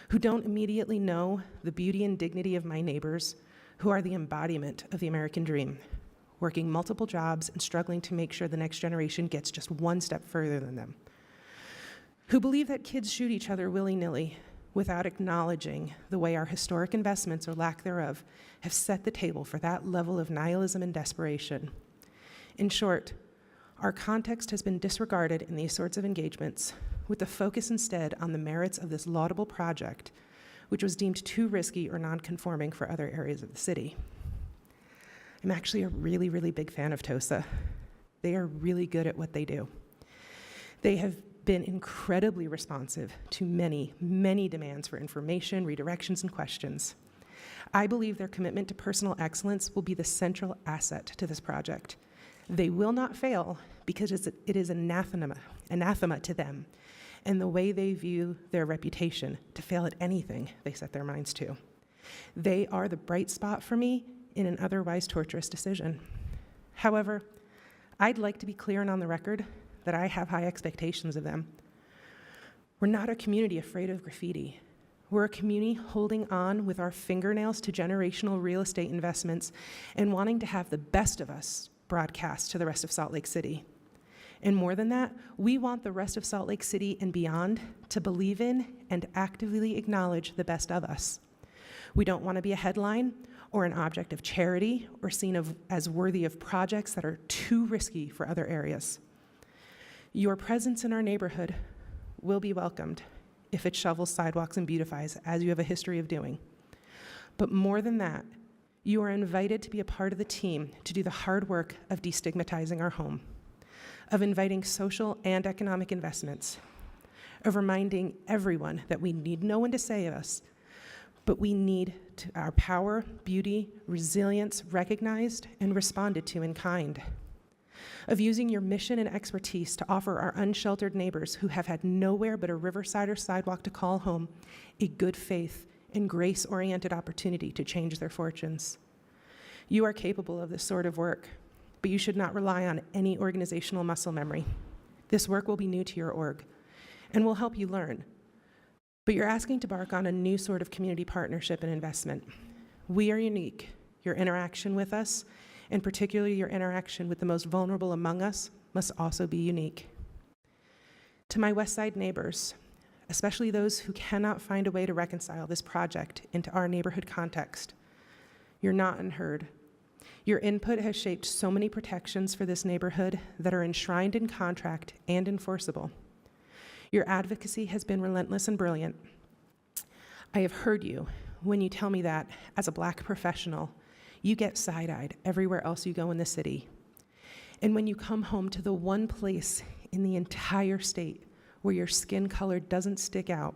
who don't immediately know the beauty and dignity of my neighbors, who are the embodiment of the American dream, working multiple jobs and struggling to make sure the next generation gets just one step further than them, who believe that kids shoot each other willy-nilly without acknowledging the way our historic investments, or lack thereof, have set the table for that level of nihilism and desperation. In short, our context has been disregarded in these sorts of engagements, with the focus instead on the merits of this laudable project, which was deemed too risky or non-conforming for other areas of the city. I'm actually a really, really big fan of TOSA. They are really good at what they do. They have been incredibly responsive to many, many demands for information, redirections, and questions. I believe their commitment to personal excellence will be the central asset to this project. They will not fail because it is anathema to them and the way they view their reputation to fail at anything they set their minds to. They are the bright spot for me in an otherwise torturous decision. However, I'd like to be clear and on the record that I have high expectations of them. We're not a community afraid of graffiti. We're a community holding on with our fingernails to generational real estate investments and wanting to have the best of us broadcast to the rest of Salt Lake City. And more than that, we want the rest of Salt Lake City and beyond to believe in and actively acknowledge the best of us. We don't want to be a headline or an object of charity or seen as worthy of projects that are too risky for other areas. Your presence in our neighborhood will be welcomed if it shovels sidewalks and beautifies, as you have a history of doing. But more than that, you are invited to be a part of the team to do the hard work of destigmatizing our home, of inviting social and economic investments, of reminding everyone that we need no one to save us, but we need our power, beauty, resilience recognized and responded to in kind, of using your mission and expertise to offer our unsheltered neighbors who have had nowhere but a riverside or sidewalk to call home a good faith and grace-oriented opportunity to change their fortunes. You are capable of this sort of work, but you should not rely on any organizational muscle memory. This work will be new to your org and will help you learn. But you're asking to embark on a new sort of community partnership and investment. We are unique. Your interaction with us, and particularly your interaction with the most vulnerable among us, must also be unique. To my West Side neighbors, especially those who cannot find a way to reconcile this project into our neighborhood context, you're not unheard. Your input has shaped so many protections for this neighborhood that are enshrined in contract and enforceable. Your advocacy has been relentless and brilliant. I have heard you when you tell me that, as a Black professional, you get side-eyed everywhere else you go in the city. And when you come home to the one place in the entire state where your skin color doesn't stick out,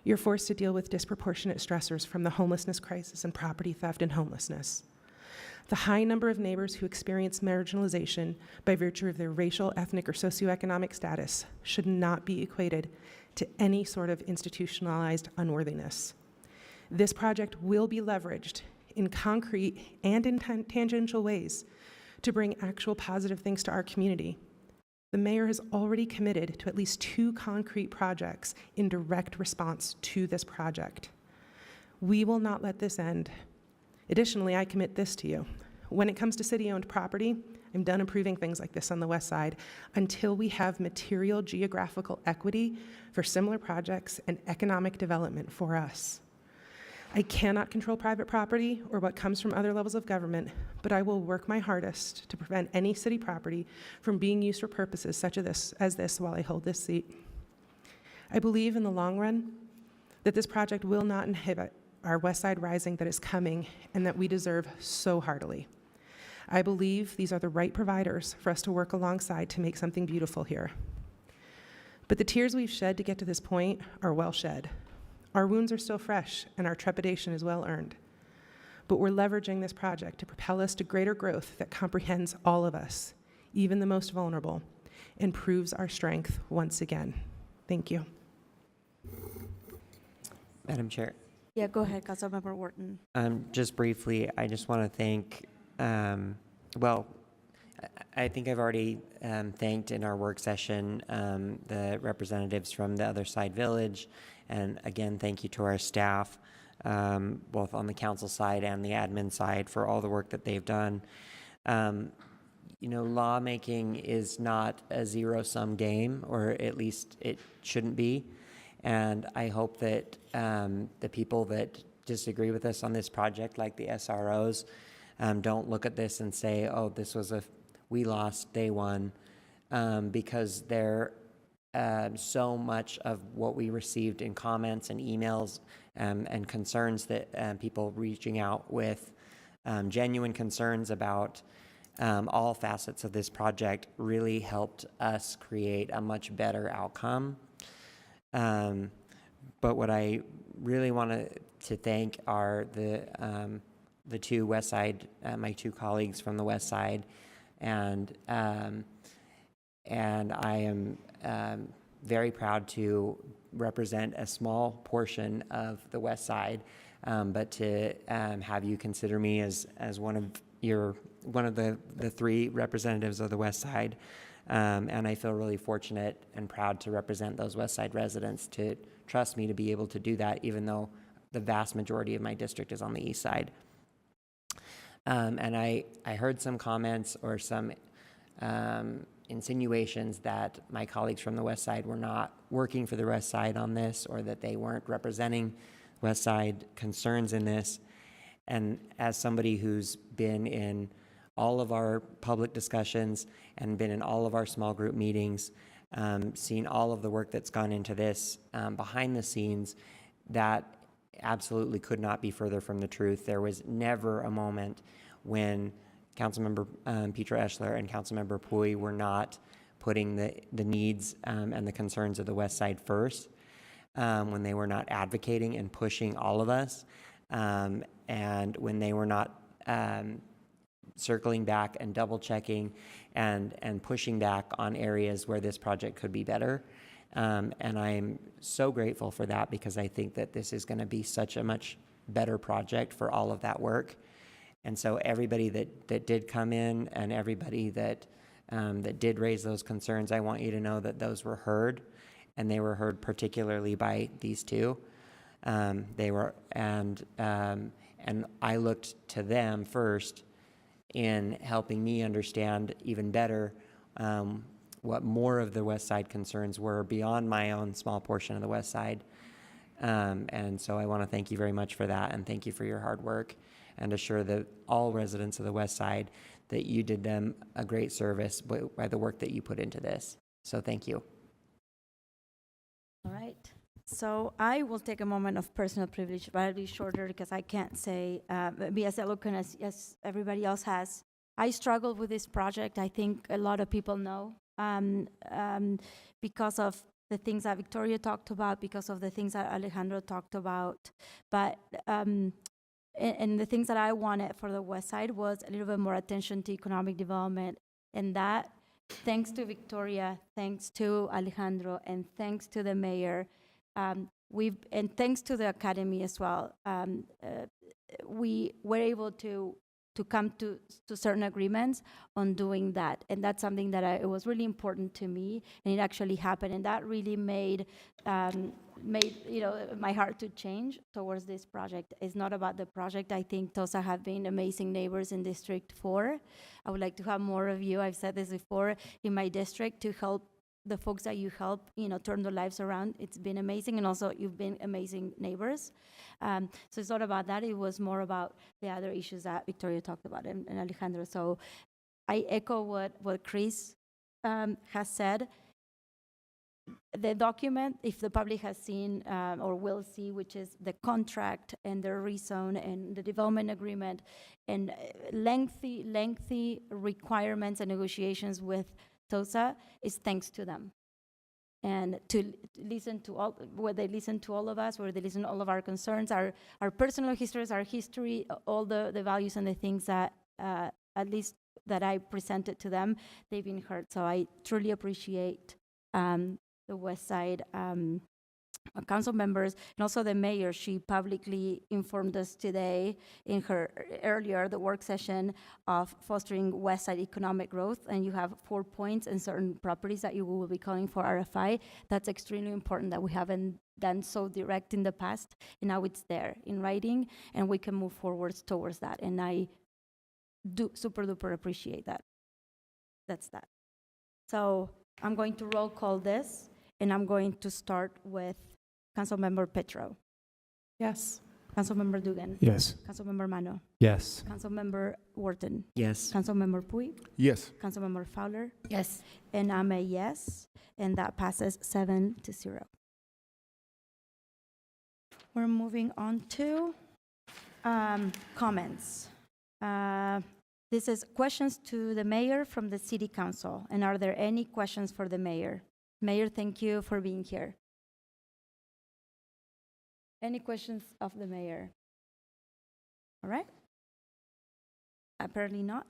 you're forced to deal with disproportionate stressors from the homelessness crisis and property theft and homelessness. The high number of neighbors who experience marginalization by virtue of their racial, ethnic, or socioeconomic status should not be equated to any sort of institutionalized unworthiness. This project will be leveraged in concrete and in tangential ways to bring actual positive things to our community. The mayor has already committed to at least 2 concrete projects in direct response to this project. We will not let this end. Additionally, I commit this to you. When it comes to city-owned property, I'm done approving things like this on the West Side until we have material geographical equity for similar projects and economic development for us. I cannot control private property or what comes from other levels of government, but I will work my hardest to prevent any city property from being used for purposes such as this while I hold this seat. I believe in the long run that this project will not inhibit our West Side Rising that is coming and that we deserve so heartily. I believe these are the right providers for us to work alongside to make something beautiful here. But the tears we've shed to get to this point are well shed. Our wounds are still fresh and our trepidation is well earned. But we're leveraging this project to propel us to greater growth that comprehends all of us, even the most vulnerable, and proves our strength once again. Thank you. Madam Chair. Yeah, go ahead, Councilmember Wharton. Just briefly, I just want to thank, well, I think I've already thanked in our work session the representatives from the Other Side Village. And again, thank you to our staff, both on the council side and the admin side, for all the work that they've done. You know, lawmaking is not a zero-sum game, or at least it shouldn't be. And I hope that the people that disagree with us on this project, like the SROs, don't look at this and say, oh, this was we lost, they won, because they're so much of what we received in comments and emails and concerns that people reaching out with genuine concerns about all facets of this project really helped us create a much better outcome. But what I really want to thank are the 2 West Side, my 2 colleagues from the West Side, and I am very proud to represent a small portion of the West Side, but to have you consider me as one of the 3 representatives of the West Side. And I feel really fortunate and proud to represent those West Side residents, to trust me to be able to do that, even though the vast majority of my district is on the East Side. And I heard some comments or some insinuations that my colleagues from the West Side were not working for the West Side on this, or that they weren't representing West Side concerns in this. And as somebody who's been in all of our public discussions and been in all of our small group meetings, seen all of the work that's gone into this behind the scenes, that absolutely could not be further from the truth. There was never a moment when Councilmember Petra Eschler and Councilmember Pui were not putting the needs and the concerns of the West Side first, when they were not advocating and pushing all of us, and when they were not circling back and double checking and pushing back on areas where this project could be better. And I'm so grateful for that, because I think that this is going to be such a much better project for all of that work. And so everybody that did come in and everybody that did raise those concerns, I want you to know that those were heard, and they were heard particularly by these two. And I looked to them first in helping me understand even better what more of the West Side concerns were beyond my own small portion of the West Side. And so I want to thank you very much for that, and thank you for your hard work, and assure that all residents of the West Side that you did them a great service by the work that you put into this. So thank you. All right. So I will take a moment of personal privilege, but I'll be shorter because I can't say, be as eloquent as everybody else has. I struggled with this project. I think a lot of people know because of the things that Victoria talked about, because of the things that Alejandro talked about. But and the things that I wanted for the West Side was a little bit more attention to economic development, and that, thanks to Victoria, thanks to Alejandro, and thanks to the mayor, and thanks to the academy as well, we were able to come to certain agreements on doing that. And that's something that it was really important to me, and it actually happened. And that really made my heart to change towards this project. It's not about the project. I think TOSA have been amazing neighbors in District 4. I would like to have more of you, I've said this before, in my district to help the folks that you help, turn their lives around. It's been amazing, and also you've been amazing neighbors. So it's not about that. It was more about the other issues that Victoria talked about and Alejandro. So I echo what Chris has said. The document, if the public has seen or will see, which is the contract and the rezone and the development agreement and lengthy requirements and negotiations with TOSA, is thanks to them. And to listen to all, where they listen to all of us, where they listen to all of our concerns, our personal histories, our history, all the values and the things that, at least that I presented to them, they've been heard. So I truly appreciate the West Side council members, and also the mayor. She publicly informed us today in her earlier the work session of fostering West Side economic growth, and you have 4 points and certain properties that you will be calling for RFI. That's extremely important that we haven't done so direct in the past, and now it's there in writing, and we can move forward towards that. And I do super duper appreciate that. That's that. So I'm going to roll call this, and I'm going to start with Councilmember Petro. Yes. Councilmember Dugan. Yes. Councilmember Mano. Yes. Councilmember Wharton. Yes. Councilmember Pui. Yes. Councilmember Fowler. Yes. And I'm a yes, and that passes 7-0. We're moving on to comments. This is questions to the mayor from the city council. And are there any questions for the mayor? Mayor, thank you for being here. Any questions of the mayor? All right. Apparently not.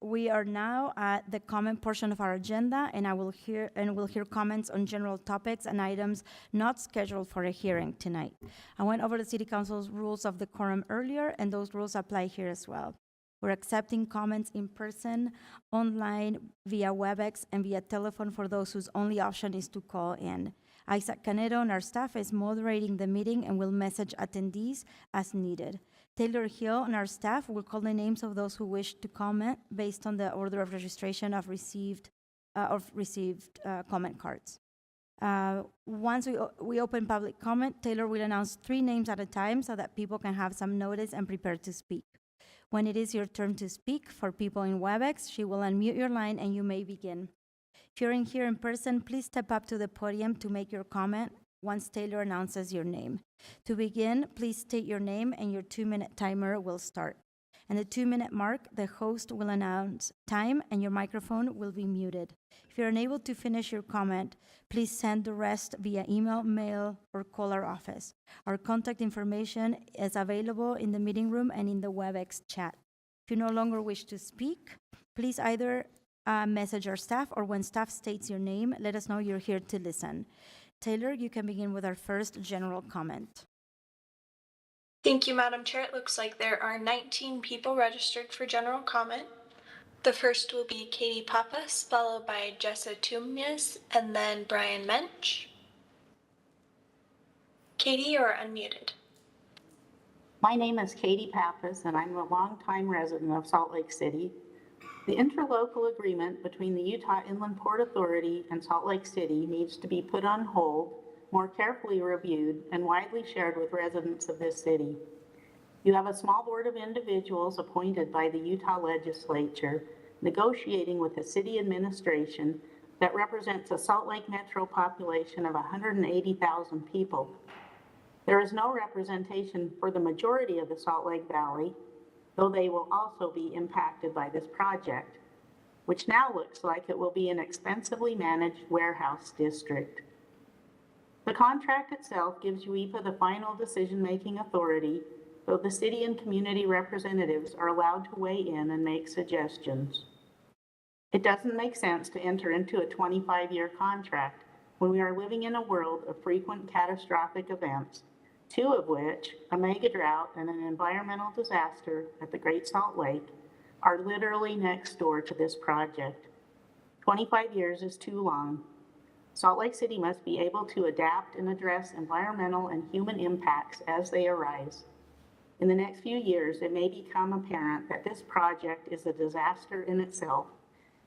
We are now at the comment portion of our agenda, and we'll hear comments on general topics and items not scheduled for a hearing tonight. I went over the City Council's rules of decorum earlier, and those rules apply here as well. We're accepting comments in person, online, via WebEx, and via telephone for those whose only option is to call in. Isaac Canedo and our staff is moderating the meeting and will message attendees as needed. Taylor Hill and our staff will call the names of those who wish to comment based on the order of registration of received comment cards. Once we open public comment, Taylor will announce 3 names at a time so that people can have some notice and prepare to speak. When it is your turn to speak, for people in WebEx, she will unmute your line and you may begin. If you're in here in person, please step up to the podium to make your comment once Taylor announces your name. To begin, please state your name and your 2-minute timer will start. And the 2-minute mark, the host will announce time and your microphone will be muted. If you're unable to finish your comment, please send the rest via email, mail, or call our office. Our contact information is available in the meeting room and in the WebEx chat. If you no longer wish to speak, please either message our staff, or when staff states your name, let us know you're here to listen. Taylor, you can begin with our first general comment. Thank you, Madam Chair. It looks like there are 19 people registered for general comment. The first will be Katie Pappas, followed by Jessa Tumias, and then Brian Mensch. Katie, you're unmuted. My name is Katie Pappas, and I'm a longtime resident of Salt Lake City. The interlocal agreement between the Utah Inland Port Authority and Salt Lake City needs to be put on hold, more carefully reviewed, and widely shared with residents of this city. You have a small board of individuals appointed by the Utah legislature negotiating with the city administration that represents a Salt Lake metro population of 180,000 people. There is no representation for the majority of the Salt Lake Valley, though they will also be impacted by this project, which now looks like it will be an expensively managed warehouse district. The contract itself gives UEPA the final decision-making authority, though the city and community representatives are allowed to weigh in and make suggestions. It doesn't make sense to enter into a 25-year contract when we are living in a world of frequent catastrophic events, two of which, a mega drought and an environmental disaster at the Great Salt Lake, are literally next door to this project. 25 years is too long. Salt Lake City must be able to adapt and address environmental and human impacts as they arise. In the next few years, it may become apparent that this project is a disaster in itself,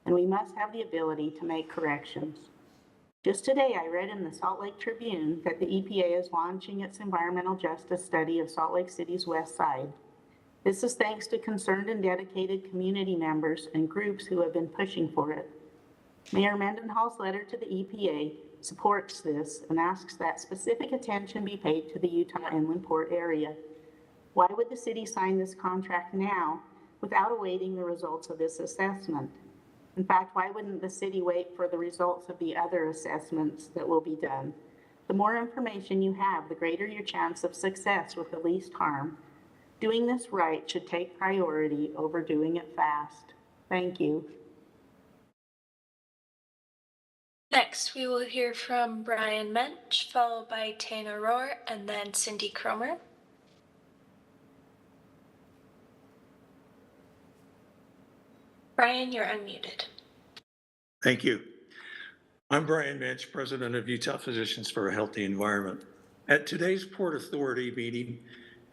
and we must have the ability to make corrections. Just today, I read in the Salt Lake Tribune that the EPA is launching its environmental justice study of Salt Lake City's west side. This is thanks to concerned and dedicated community members and groups who have been pushing for it. Mayor Mendenhall's letter to the EPA supports this and asks that specific attention be paid to the Utah Inland Port area. Why would the city sign this contract now without awaiting the results of this assessment? In fact, why wouldn't the city wait for the results of the other assessments that will be done? The more information you have, the greater your chance of success with the least harm. Doing this right should take priority over doing it fast. Thank you. Next, we will hear from Brian Mensch, followed by Tana Rohr, and then Cindy Cromer. Brian, you're unmuted. Thank you. I'm Brian Mensch, president of Utah Physicians for a Healthy Environment. At today's Port Authority meeting,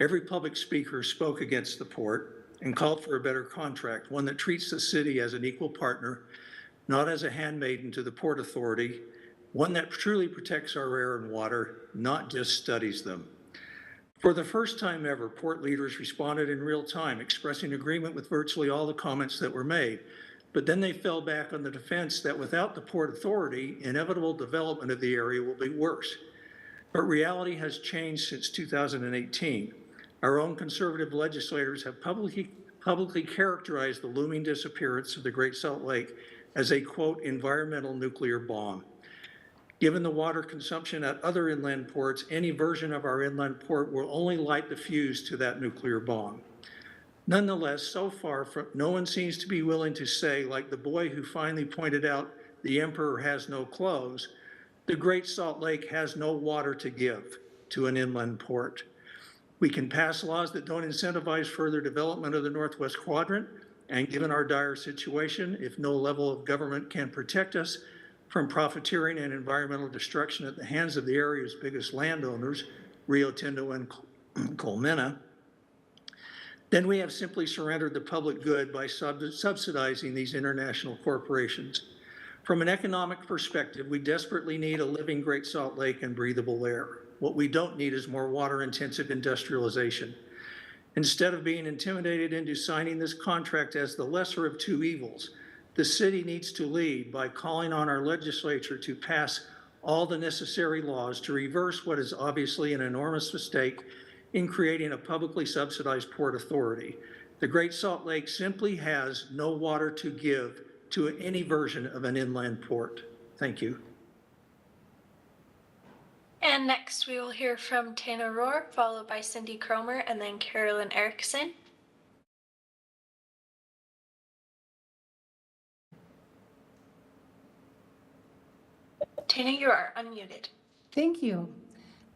every public speaker spoke against the port and called for a better contract, one that treats the city as an equal partner, not as a handmaiden to the Port Authority, one that truly protects our air and water, not just studies them. For the first time ever, port leaders responded in real time, expressing agreement with virtually all the comments that were made. But then they fell back on the defense that without the Port Authority, inevitable development of the area will be worse. But reality has changed since 2018. Our own conservative legislators have publicly characterized the looming disappearance of the Great Salt Lake as a, quote, environmental nuclear bomb. Given the water consumption at other inland ports, any version of our inland port will only light the fuse to that nuclear bomb. Nonetheless, so far, no one seems to be willing to say, like the boy who finally pointed out the emperor has no clothes, the Great Salt Lake has no water to give to an inland port. We can pass laws that don't incentivize further development of the Northwest Quadrant, and given our dire situation, if no level of government can protect us from profiteering and environmental destruction at the hands of the area's biggest landowners, Rio Tinto and Colmena, then we have simply surrendered the public good by subsidizing these international corporations. From an economic perspective, we desperately need a living Great Salt Lake and breathable air. What we don't need is more water-intensive industrialization. Instead of being intimidated into signing this contract as the lesser of two evils, the city needs to lead by calling on our legislature to pass all the necessary laws to reverse what is obviously an enormous mistake in creating a publicly subsidized port authority. The Great Salt Lake simply has no water to give to any version of an inland port. Thank you. And next we will hear from Tana Rohr, followed by Cindy Cromer, and then Carolyn Erickson. Tana, you are unmuted. Thank you.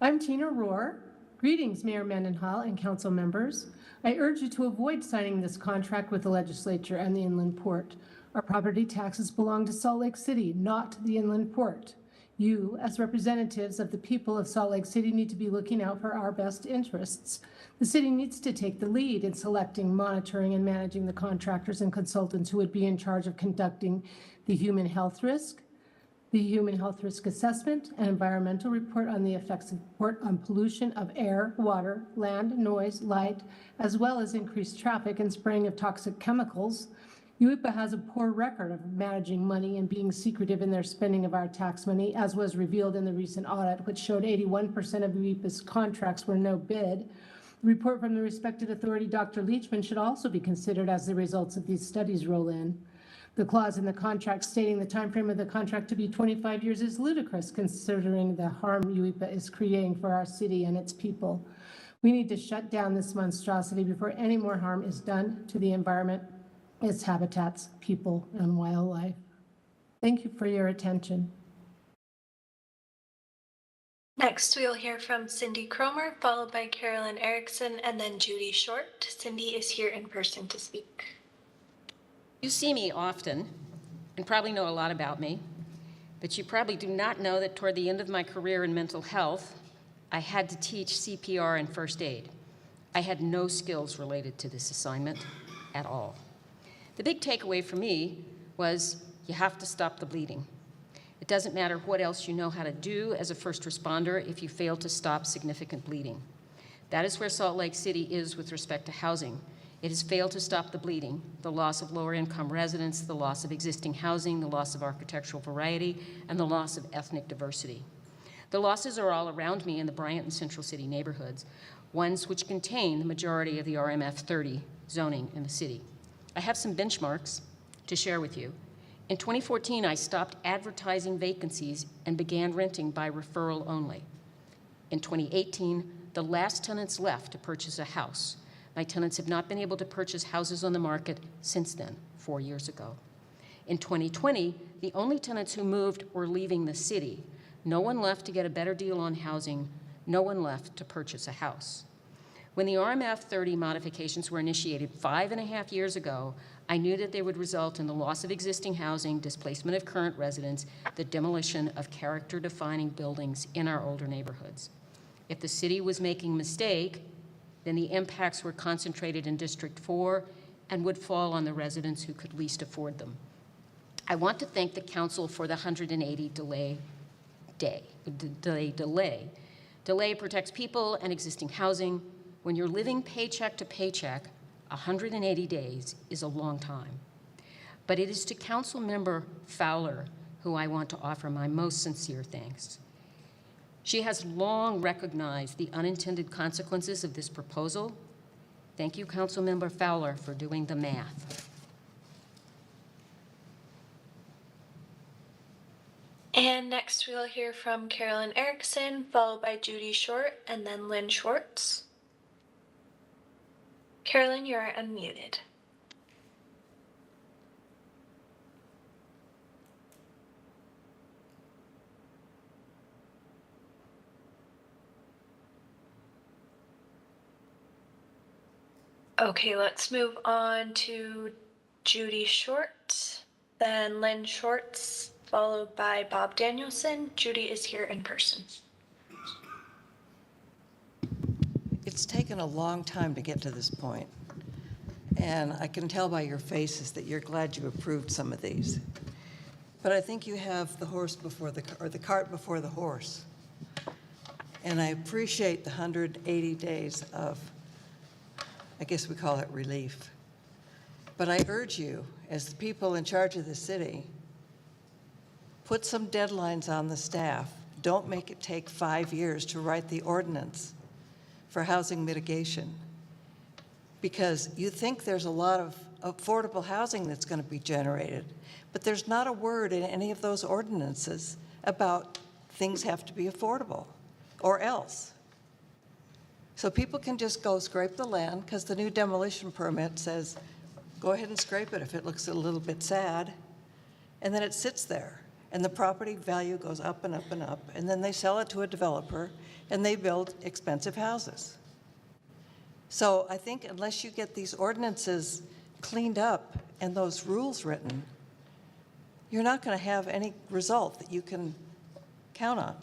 I'm Tina Rohr, Greetings, Mayor Mendenhall and council members. I urge you to avoid signing this contract with the legislature and the inland port. Our property taxes belong to Salt Lake City, not the inland port. You, as representatives of the people of Salt Lake City, need to be looking out for our best interests. The city needs to take the lead in selecting, monitoring, and managing the contractors and consultants who would be in charge of conducting the human health risk assessment, and environmental report on the effects of port on pollution of air, water, land, noise, light, as well as increased traffic and spraying of toxic chemicals. UIPA has a poor record of managing money and being secretive in their spending of our tax money, as was revealed in the recent audit, which showed 81% of UIPA's contracts were no bid. The report from the respected authority, Dr. Leachman, should also be considered as the results of these studies roll in. The clause in the contract stating the time frame of the contract to be 25 years is ludicrous, considering the harm UIPA is creating for our city and its people. We need to shut down this monstrosity before any more harm is done to the environment, its habitats, people, and wildlife. Thank you for your attention. Next, we'll hear from Cindy Cromer, followed by Carolyn Erickson, and then Judy Short. Cindy is here in person to speak. You see me often and probably know a lot about me, but you probably do not know that toward the end of my career in mental health, I had to teach CPR and first aid. I had no skills related to this assignment at all. The big takeaway for me was you have to stop the bleeding. It doesn't matter what else you know how to do as a first responder if you fail to stop significant bleeding. That is where Salt Lake City is with respect to housing. It has failed to stop the bleeding, the loss of lower income residents, the loss of existing housing, the loss of architectural variety, and the loss of ethnic diversity. The losses are all around me in the Bryant and Central City neighborhoods, ones which contain the majority of the RMF 30 zoning in the city. I have some benchmarks to share with you. In 2014, I stopped advertising vacancies and began renting by referral only. In 2018, the last tenants left to purchase a house. My tenants have not been able to purchase houses on the market since then, 4 years ago. In 2020, the only tenants who moved were leaving the city. No one left to get a better deal on housing. No one left to purchase a house. When the RMF 30 modifications were initiated 5.5 years ago, I knew that they would result in the loss of existing housing, displacement of current residents, the demolition of character-defining buildings in our older neighborhoods. If the city was making a mistake, then the impacts were concentrated in District 4 and would fall on the residents who could least afford them. I want to thank the council for the 180 delay. Delay protects people and existing housing. When you're living paycheck to paycheck, 180 days is a long time. But it is to Council Member Fowler who I want to offer my most sincere thanks. She has long recognized the unintended consequences of this proposal. Thank you, Councilmember Fowler, for doing the math. And next we'll hear from Carolyn Erickson, followed by Judy Short, and then Lynn Schwartz. Carolyn, you are unmuted. Okay, let's move on to Judy Short, then Lynn Schwartz, followed by Bob Danielson. Judy is here in person. It's taken a long time to get to this point, and I can tell by your faces that you're glad you approved some of these. But I think you have the horse before the cart before the horse. And I appreciate the 180 days of, I guess we call it relief. But I urge you, as the people in charge of the city, put some deadlines on the staff. Don't make it take 5 years to write the ordinance for housing mitigation. Because you think there's a lot of affordable housing that's going to be generated, but there's not a word in any of those ordinances about things have to be affordable, or else. So people can just go scrape the land, because the new demolition permit says, go ahead and scrape it if it looks a little bit sad, and then it sits there, and the property value goes up and up and up, and then they sell it to a developer, and they build expensive houses. So I think unless you get these ordinances cleaned up and those rules written, you're not going to have any result that you can count on.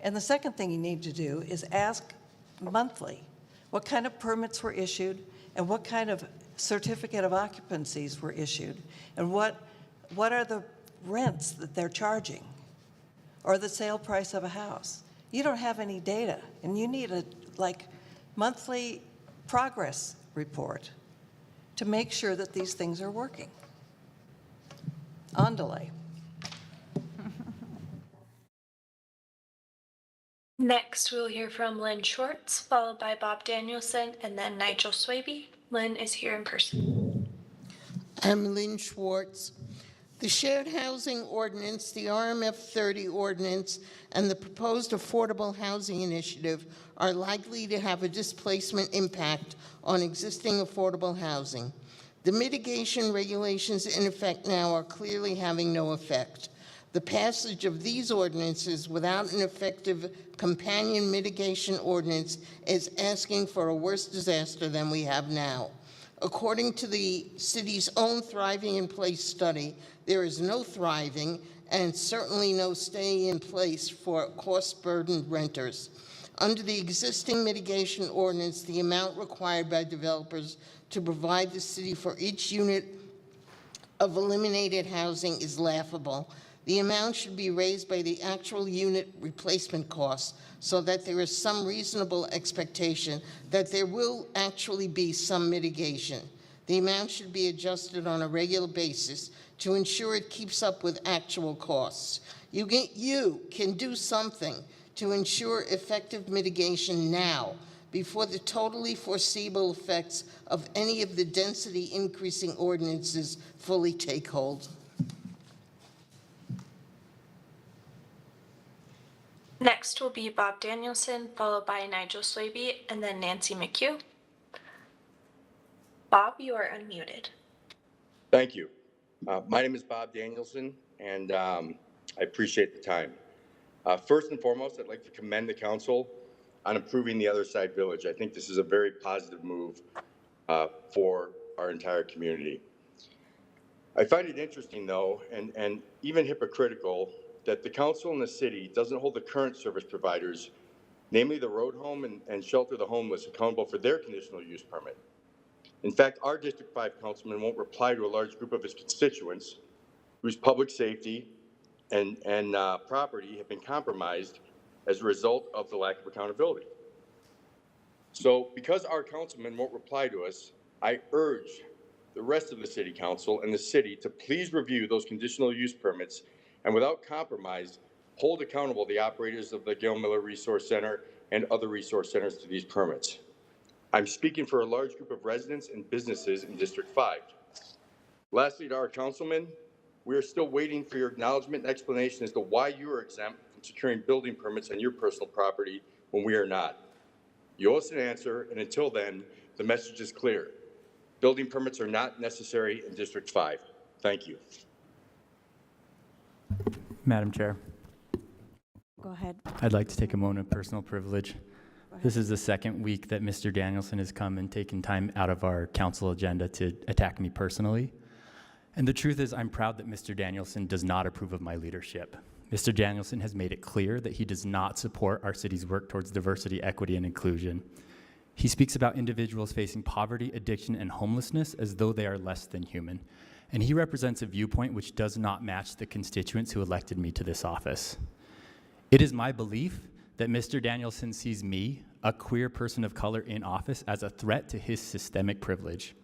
And the second thing you need to do is ask monthly what kind of permits were issued and what kind of certificate of occupancies were issued, and what are the rents that they're charging, or the sale price of a house. You don't have any data, and you need a monthly progress report to make sure that these things are working. On delay. Next, we'll hear from Lynn Schwartz, followed by Bob Danielson, and then Nigel Swaby. Lynn is here in person. I'm Lynn Schwartz. The shared housing ordinance, the RMF 30 ordinance, and the proposed affordable housing initiative are likely to have a displacement impact on existing affordable housing. The mitigation regulations in effect now are clearly having no effect. The passage of these ordinances without an effective companion mitigation ordinance is asking for a worse disaster than we have now. According to the city's own Thriving in Place study, there is no thriving and certainly no staying in place for cost-burdened renters. Under the existing mitigation ordinance, the amount required by developers to provide the city for each unit of eliminated housing is laughable. The amount should be raised by the actual unit replacement costs so that there is some reasonable expectation that there will actually be some mitigation. The amount should be adjusted on a regular basis to ensure it keeps up with actual costs. You can do something to ensure effective mitigation now before the totally foreseeable effects of any of the density increasing ordinances fully take hold. Next will be Bob Danielson, followed by Nigel Swaby, and then Nancy McHugh. Bob, you are unmuted. Thank you. My name is Bob Danielson, and I appreciate the time. First and foremost, I'd like to commend the council on improving the Other Side Village. I think this is a very positive move for our entire community. I find it interesting, though, and even hypocritical, that the council and the city doesn't hold the current service providers, namely the road home and shelter the homeless, accountable for their conditional use permit. In fact, our District 5 councilman won't reply to a large group of his constituents whose public safety and property have been compromised as a result of the lack of accountability. So because our councilman won't reply to us, I urge the rest of the city council and the city to please review those conditional use permits and without compromise, hold accountable the operators of the Gail Miller Resource Center and other resource centers to these permits. I'm speaking for a large group of residents and businesses in District 5. Lastly, to our councilman, we are still waiting for your acknowledgement and explanation as to why you are exempt from securing building permits on your personal property when we are not. You owe us an answer, and until then, the message is clear. Building permits are not necessary in District 5. Thank you. Madam Chair, Go ahead. I'd like to take a moment of personal privilege. This is the second week that Mr. Danielson has come and taken time out of our council agenda to attack me personally. And the truth is, I'm proud that Mr. Danielson does not approve of my leadership. Mr. Danielson has made it clear that he does not support our city's work towards diversity, equity, and inclusion. He speaks about individuals facing poverty, addiction, and homelessness as though they are less than human. And he represents a viewpoint which does not match the constituents who elected me to this office. It is my belief that Mr. Danielson sees me, a queer person of color in office, as a threat to his systemic privilege.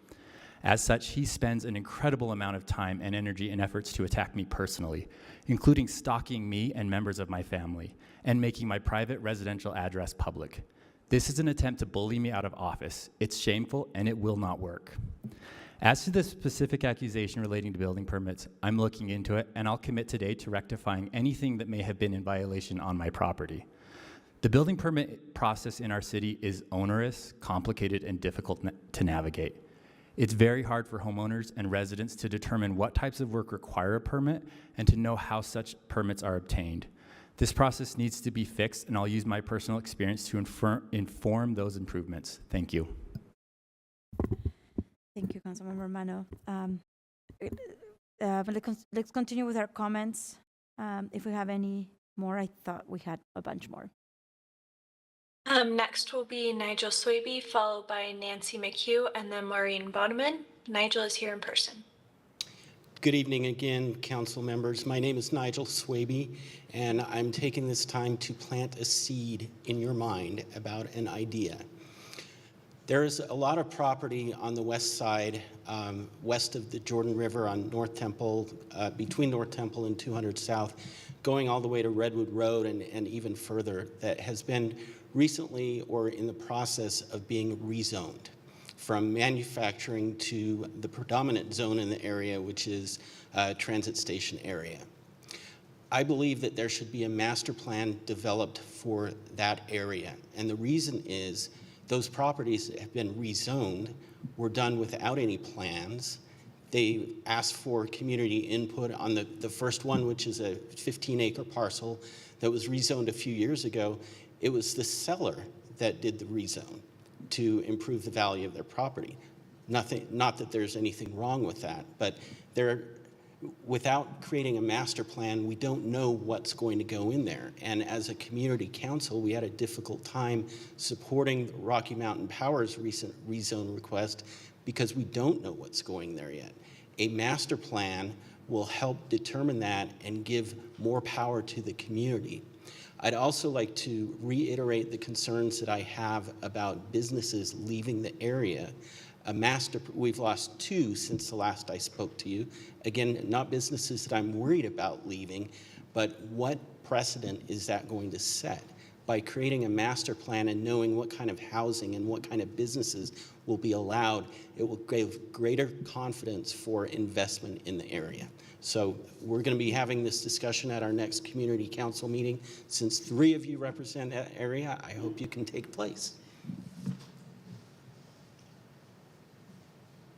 As such, he spends an incredible amount of time and energy and efforts to attack me personally, including stalking me and members of my family, and making my private residential address public. This is an attempt to bully me out of office. It's shameful, and it will not work. As to the specific accusation relating to building permits, I'm looking into it, and I'll commit today to rectifying anything that may have been in violation on my property. The building permit process in our city is onerous, complicated, and difficult to navigate. It's very hard for homeowners and residents to determine what types of work require a permit and to know how such permits are obtained. This process needs to be fixed, and I'll use my personal experience to inform those improvements. Thank you. Thank you, Councilmember Mano. Let's continue with our comments. If we have any more, I thought we had a bunch more. Next will be Nigel Swaby, followed by Nancy McHugh, and then Maureen Bodeman. Nigel is here in person. Good evening again, council members. My name is Nigel Swaby, and I'm taking this time to plant a seed in your mind about an idea. There is a lot of property on the west side, west of the Jordan River on North Temple, between North Temple and 200 South, going all the way to Redwood Road and even further, that has been recently or in the process of being rezoned from manufacturing to the predominant zone in the area, which is transit station area. I believe that there should be a master plan developed for that area. And the reason is those properties that have been rezoned were done without any plans. They asked for community input on the first one, which is a 15-acre parcel that was rezoned a few years ago. It was the seller that did the rezone to improve the value of their property. Not that there's anything wrong with that, but without creating a master plan, we don't know what's going to go in there. And as a community council, we had a difficult time supporting Rocky Mountain Power's recent rezone request because we don't know what's going there yet. A master plan will help determine that and give more power to the community. I'd also like to reiterate the concerns that I have about businesses leaving the area. We've lost 2 since the last I spoke to you. Again, not businesses that I'm worried about leaving, but what precedent is that going to set? By creating a master plan and knowing what kind of housing and what kind of businesses will be allowed, it will give greater confidence for investment in the area. So we're going to be having this discussion at our next community council meeting. Since 3 of you represent that area, I hope you can take place.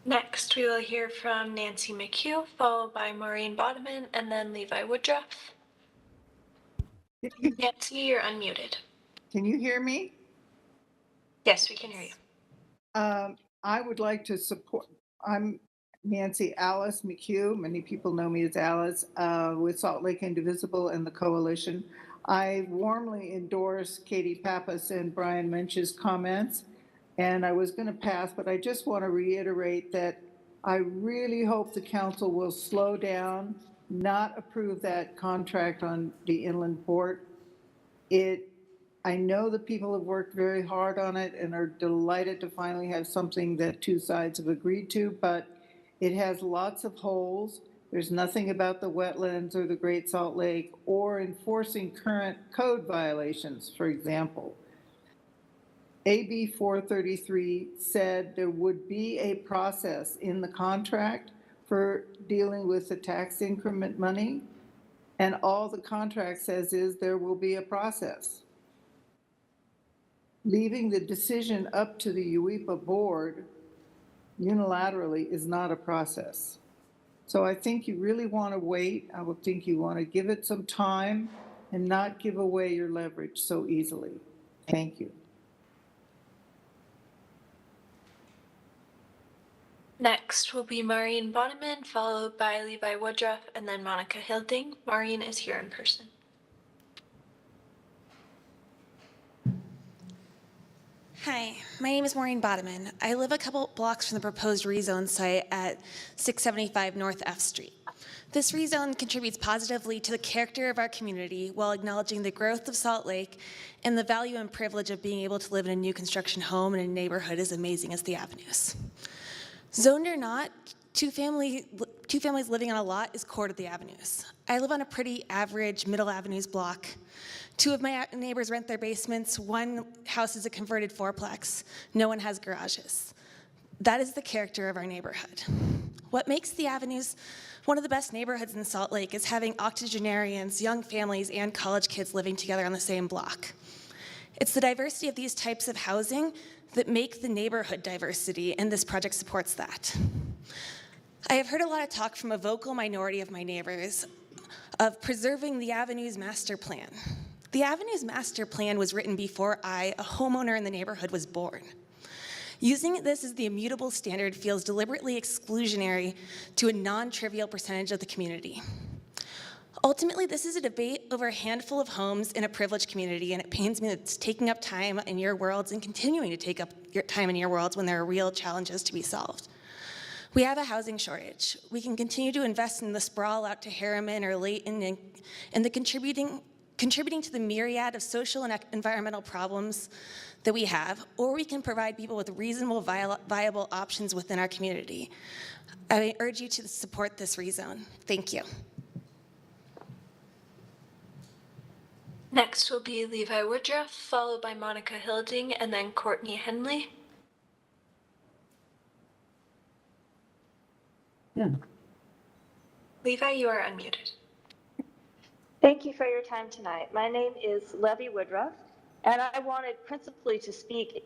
Next, we will hear from Nancy McHugh, followed by Maureen Bodeman, and then Levi Woodruff. Nancy, you're unmuted. Can you hear me? Yes, we can hear you. I would like to support, I'm Nancy Alice McHugh. Many people know me as Alice with Salt Lake Indivisible and the Coalition. I warmly endorse Katie Pappas and Brian Mensch's comments, and I was going to pass, but I just want to reiterate that I really hope the council will slow down, not approve that contract on the inland port. I know that people have worked very hard on it and are delighted to finally have something that 2 sides have agreed to, but it has lots of holes. There's nothing about the wetlands or the Great Salt Lake or enforcing current code violations, for example. AB 433 said there would be a process in the contract for dealing with the tax increment money, and all the contract says is there will be a process. Leaving the decision up to the UIPA board unilaterally is not a process. So I think you really want to wait. I would think you want to give it some time and not give away your leverage so easily. Thank you. Next will be Maureen Bodeman, followed by Levi Woodruff, and then Monica Hilding. Maureen is here in person. Hi, my name is Maureen Bodeman. I live a couple blocks from the proposed rezone site at 675 North F Street. This rezone contributes positively to the character of our community while acknowledging the growth of Salt Lake and the value and privilege of being able to live in a new construction home in a neighborhood as amazing as the Avenues. Zoned or not, two families living on a lot is core to the Avenues. I live on a pretty average Middle Avenues block. 2 of my neighbors rent their basements. 1 house is a converted 4-plex. No one has garages. That is the character of our neighborhood. What makes the Avenues one of the best neighborhoods in Salt Lake is having octogenarians, young families, and college kids living together on the same block. It's the diversity of these types of housing that make the neighborhood diversity, and this project supports that. I have heard a lot of talk from a vocal minority of my neighbors of preserving the Avenues Master Plan. The Avenues Master Plan was written before I, a homeowner in the neighborhood, was born. Using this as the immutable standard feels deliberately exclusionary to a non-trivial percentage of the community. Ultimately, this is a debate over a handful of homes in a privileged community, and it pains me that it's taking up time in your worlds and continuing to take up your time in your worlds when there are real challenges to be solved. We have a housing shortage. We can continue to invest in the sprawl out to Harriman or Layton and the contributing to the myriad of social and environmental problems that we have, or we can provide people with reasonable, viable options within our community. I urge you to support this rezone. Thank you. Next will be Levi Woodruff, followed by Monica Hilding, and then Courtney Henley. Levi, you are unmuted. Thank you for your time tonight. My name is Levy Woodruff, and I wanted principally to speak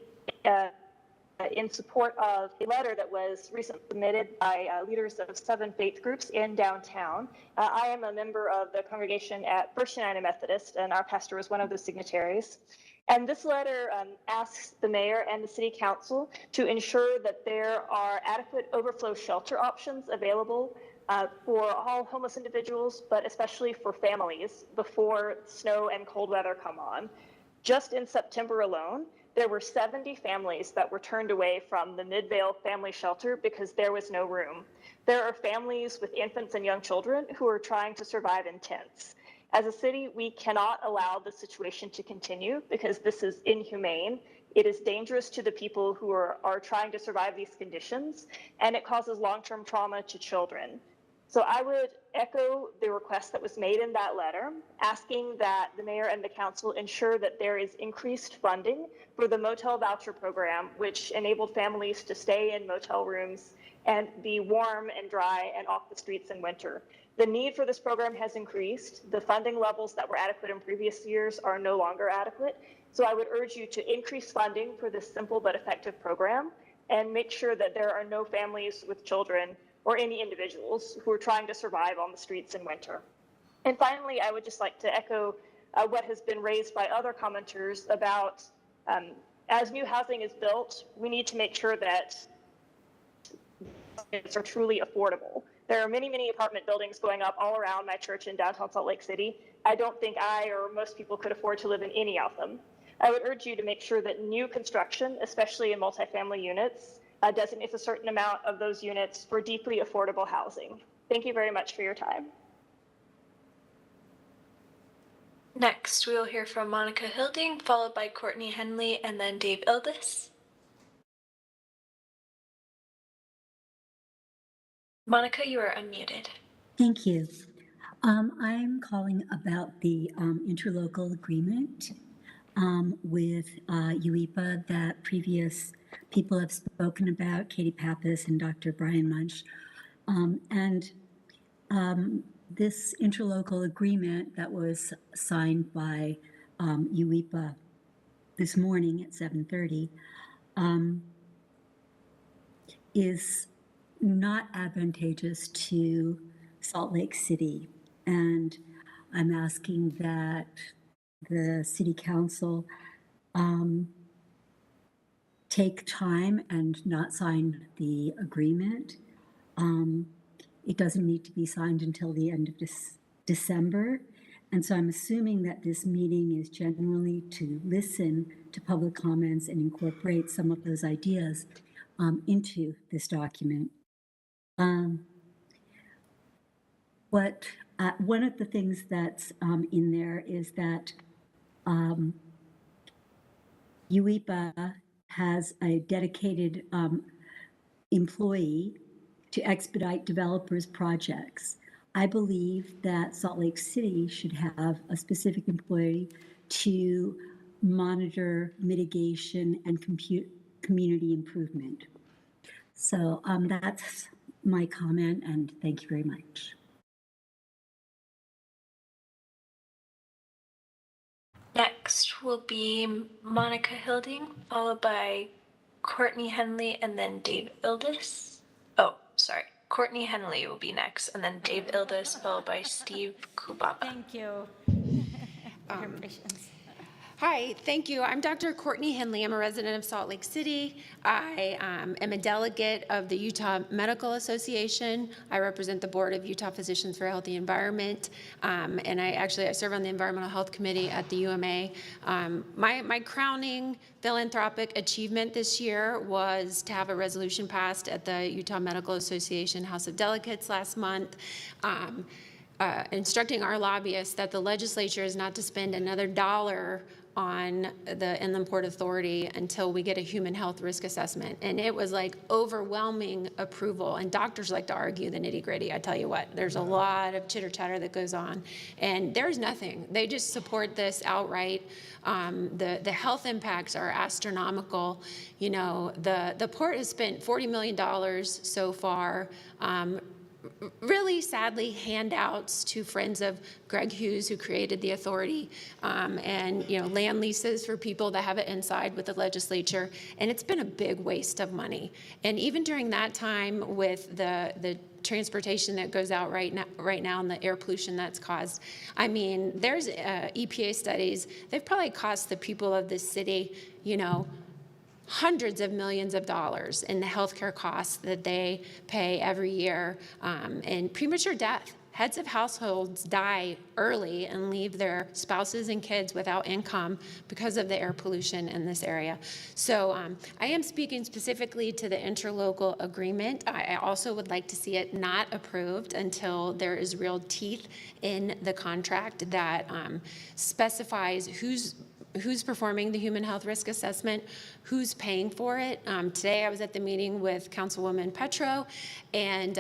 in support of a letter that was recently submitted by leaders of 7 faith groups in downtown. I am a member of the congregation at First United Methodist, and our pastor was one of the signatories. And this letter asks the mayor and the city council to ensure that there are adequate overflow shelter options available for all homeless individuals, but especially for families before snow and cold weather come on. Just in September alone, there were 70 families that were turned away from the Midvale Family Shelter because there was no room. There are families with infants and young children who are trying to survive in tents. As a city, we cannot allow the situation to continue because this is inhumane. It is dangerous to the people who are trying to survive these conditions, and it causes long-term trauma to children. So I would echo the request that was made in that letter, asking that the mayor and the council ensure that there is increased funding for the motel voucher program, which enabled families to stay in motel rooms and be warm and dry and off the streets in winter. The need for this program has increased. The funding levels that were adequate in previous years are no longer adequate. So I would urge you to increase funding for this simple but effective program and make sure that there are no families with children or any individuals who are trying to survive on the streets in winter. And finally, I would just like to echo what has been raised by other commenters about as new housing is built, we need to make sure that it's truly affordable. There are many, many apartment buildings going up all around my church in downtown Salt Lake City. I don't think I or most people could afford to live in any of them. I would urge you to make sure that new construction, especially in multifamily units, designates a certain amount of those units for deeply affordable housing. Thank you very much for your time. Next, we will hear from Monica Hilding, followed by Courtney Henley, and then Dave Ildis. Monica, you are unmuted. Thank you. I'm calling about the interlocal agreement with UEPA that previous people have spoken about, Katie Pappas and Dr. Brian Munch. This interlocal agreement that was signed by UEPA this morning at 7:30 is not advantageous to Salt Lake City. And I'm asking that the City Council take time and not sign the agreement. It doesn't need to be signed until the end of December. And so I'm assuming that this meeting is generally to listen to public comments and incorporate some of those ideas into this document. One of the things that's in there is that UEPA has a dedicated employee to expedite developers' projects. I believe that Salt Lake City should have a specific employee to monitor mitigation and community improvement. So that's my comment, and thank you very much. Next will be Monica Hilding, followed by Courtney Henley, and then Dave Ildis. Oh, sorry, Courtney Henley will be next, and then Dave Ildes, followed by Steve Kubaba. Thank you. Your patience. Hi, thank you. I'm Dr. Courtney Henley. I'm a resident of Salt Lake City. I am a delegate of the Utah Medical Association. I represent the Board of Utah Physicians for a Healthy Environment, and I serve on the Environmental Health Committee at the UMA. My crowning philanthropic achievement this year was to have a resolution passed at the Utah Medical Association House of Delegates last month, instructing our lobbyists that the legislature is not to spend another dollar on the Inland Port Authority until we get a human health risk assessment. And it was like overwhelming approval. And doctors like to argue the nitty gritty. I tell you what, there's a lot of chitter chatter that goes on. And there's nothing. They just support this outright. The health impacts are astronomical. You know, the port has spent $40 million so far. Really sadly handouts to friends of Greg Hughes, who created the authority, and land leases for people that have it inside with the legislature, and it's been a big waste of money. And even during that time with the transportation that goes out right now and the air pollution that's caused, I mean, there's EPA studies, they've probably cost the people of this city, hundreds of millions of dollars in the healthcare costs that they pay every year, and premature death. Heads of households die early and leave their spouses and kids without income because of the air pollution in this area. So I am speaking specifically to the interlocal agreement. I also would like to see it not approved until there is real teeth in the contract that specifies who's performing the human health risk assessment, who's paying for it. Today I was at the meeting with Councilwoman Petro, and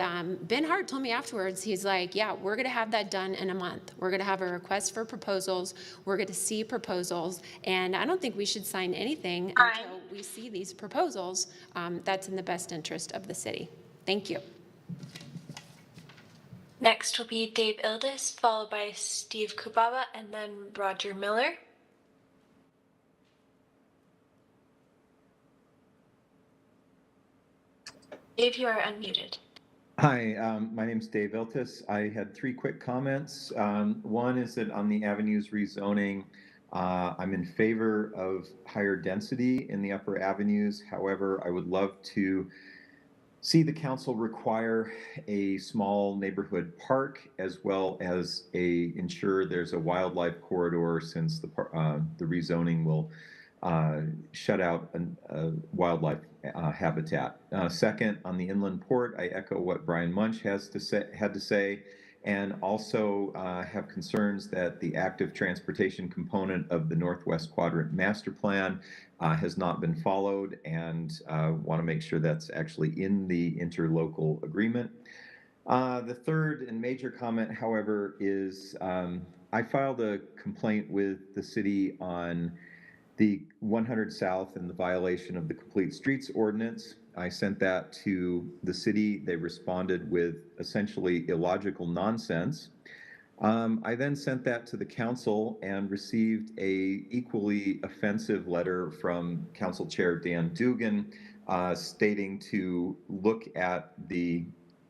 Ben Hart told me afterwards, he's like, yeah, we're gonna have that done in a month. We're gonna have a request for proposals. We're gonna see proposals, and I don't think we should sign anything until we see these proposals. That's in the best interest of the city. Thank you. Next will be Dave Ildes, followed by Steve Kubaba, and then Roger Miller. Dave, you are unmuted. Hi, my name is Dave Iltis. I had 3 quick comments. One is that on the avenues rezoning, I'm in favor of higher density in the upper avenues. However, I would love to see the council require a small neighborhood park, as well as ensure there's a wildlife corridor, since the rezoning will shut out wildlife habitat. Second, on the inland port, I echo what Brian Munch had to say, and also have concerns that the active transportation component of the Northwest Quadrant Master Plan has not been followed, and want to make sure that's actually in the interlocal agreement. The third and major comment, however, is I filed a complaint with the city on the 100 South and the violation of the Complete Streets Ordinance. I sent that to the city. They responded with essentially illogical nonsense. I then sent that to the council and received a equally offensive letter from Council Chair Dan Dugan stating to look at the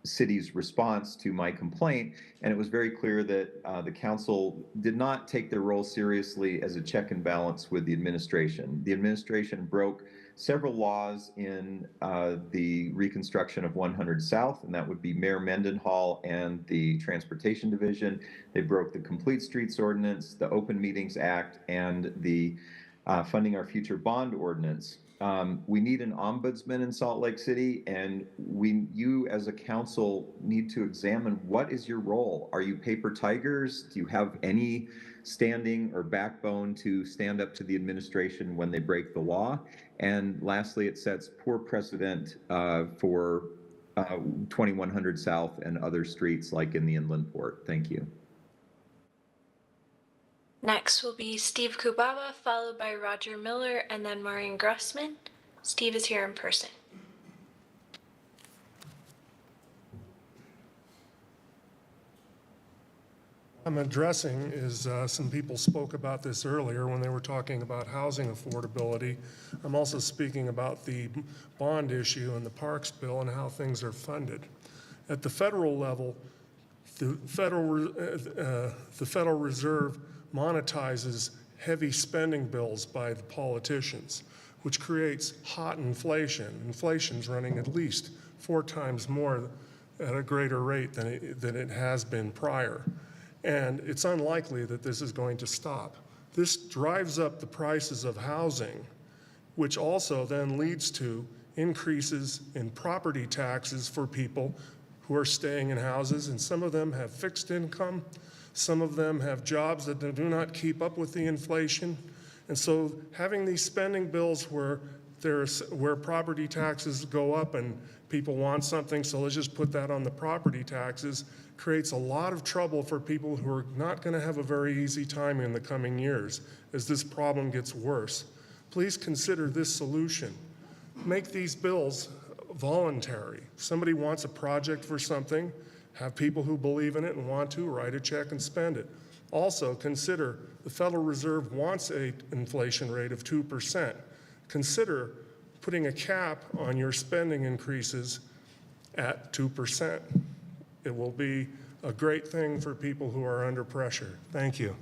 city's response to my complaint, and it was very clear that the council did not take their role seriously as a check and balance with the administration. The administration broke several laws in the reconstruction of 100 South, and that would be Mayor Mendenhall and the Transportation Division. They broke the Complete Streets Ordinance, the Open Meetings Act, and the Funding Our Future Bond Ordinance. We need an ombudsman in Salt Lake City, and you as a council need to examine what is your role. Are you paper tigers? Do you have any standing or backbone to stand up to the administration when they break the law? And lastly, it sets poor precedent for 2100 South and other streets like in the Inland Port. Thank you. Next will be Steve Kubaba, followed by Roger Miller, and then Maureen Grossman. Steve is here in person. I'm addressing is some people spoke about this earlier when they were talking about housing affordability. I'm also speaking about the bond issue and the parks bill and how things are funded. At the federal level, the Federal Reserve monetizes heavy spending bills by the politicians, which creates hot inflation. Inflation's running at least 4 times more at a greater rate than it has been prior. And it's unlikely that this is going to stop. This drives up the prices of housing, which also then leads to increases in property taxes for people who are staying in houses, and some of them have fixed income, some of them have jobs that do not keep up with the inflation. And so having these spending bills where property taxes go up and people want something, so let's just put that on the property taxes, creates a lot of trouble for people who are not going to have a very easy time in the coming years as this problem gets worse. Please consider this solution. Make these bills voluntary. If somebody wants a project for something, have people who believe in it and want to write a check and spend it. Also, consider the Federal Reserve wants an inflation rate of 2%. Consider putting a cap on your spending increases at 2%. It will be a great thing for people who are under pressure. Thank you.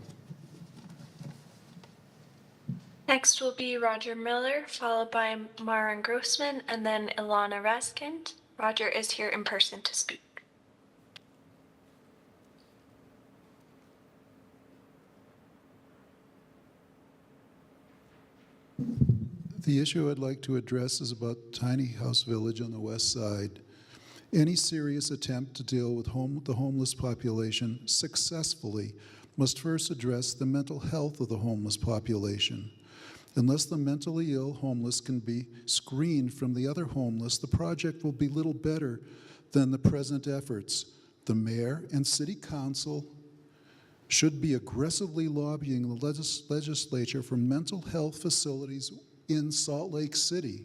Next will be Roger Miller, followed by Maren Grossman, and then Ilana Raskind. Roger is here in person to speak. The issue I'd like to address is about Tiny House Village on the west side. Any serious attempt to deal with the homeless population successfully must first address the mental health of the homeless population. Unless the mentally ill homeless can be screened from the other homeless, the project will be little better than the present efforts. The mayor and city council should be aggressively lobbying the legislature for mental health facilities in Salt Lake City.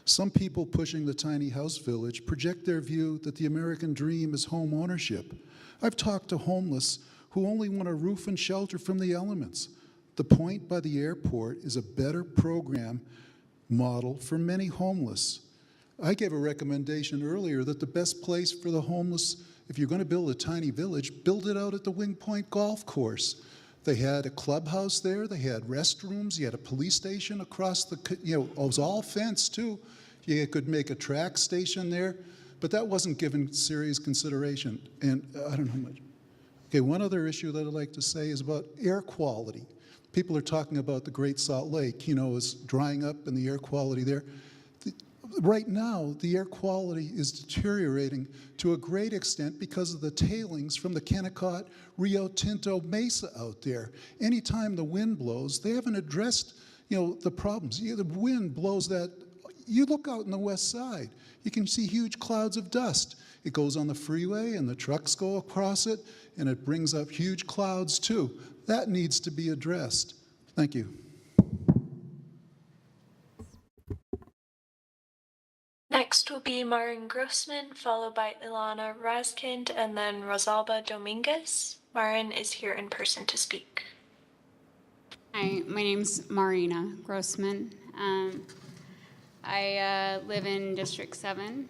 Some people pushing the tiny house village project their view that the American dream is home ownership. I've talked to homeless who only want a roof and shelter from the elements. The Point by the airport is a better program model for many homeless. I gave a recommendation earlier that the best place for the homeless, if you're going to build a tiny village, build it out at the Wing Point Golf Course. They had a clubhouse there, they had restrooms, you had a police station across the, it was all fenced too. You could make a track station there, but that wasn't given serious consideration. And I don't know how much. Okay, one other issue that I'd like to say is about air quality. People are talking about the Great Salt Lake, is drying up and the air quality there. Right now, the air quality is deteriorating to a great extent because of the tailings from the Kennecott Rio Tinto Mesa out there. Anytime the wind blows, they haven't addressed, the problems. The wind blows that. You look out on the west side, you can see huge clouds of dust. It goes on the freeway and the trucks go across it and it brings up huge clouds too. That needs to be addressed. Thank you. Next will be Maren Grossman, followed by Ilana Raskind, and then Rosalba Dominguez. Maren is here in person to speak. Hi, my name's Marina Grossman. I live in District 7,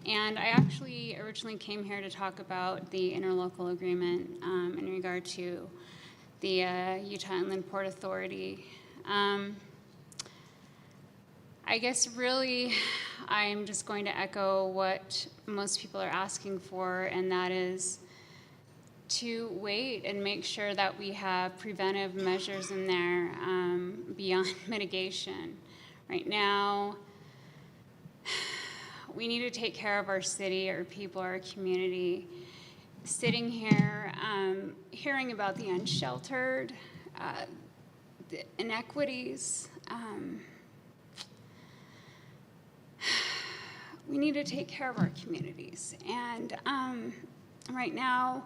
and I actually originally came here to talk about the interlocal agreement in regard to the Utah Inland Port Authority. I guess really I'm just going to echo what most people are asking for, and that is to wait and make sure that we have preventive measures in there beyond mitigation. Right now, we need to take care of our city, our people, our community. Sitting here, hearing about the unsheltered, the inequities, we need to take care of our communities. And right now,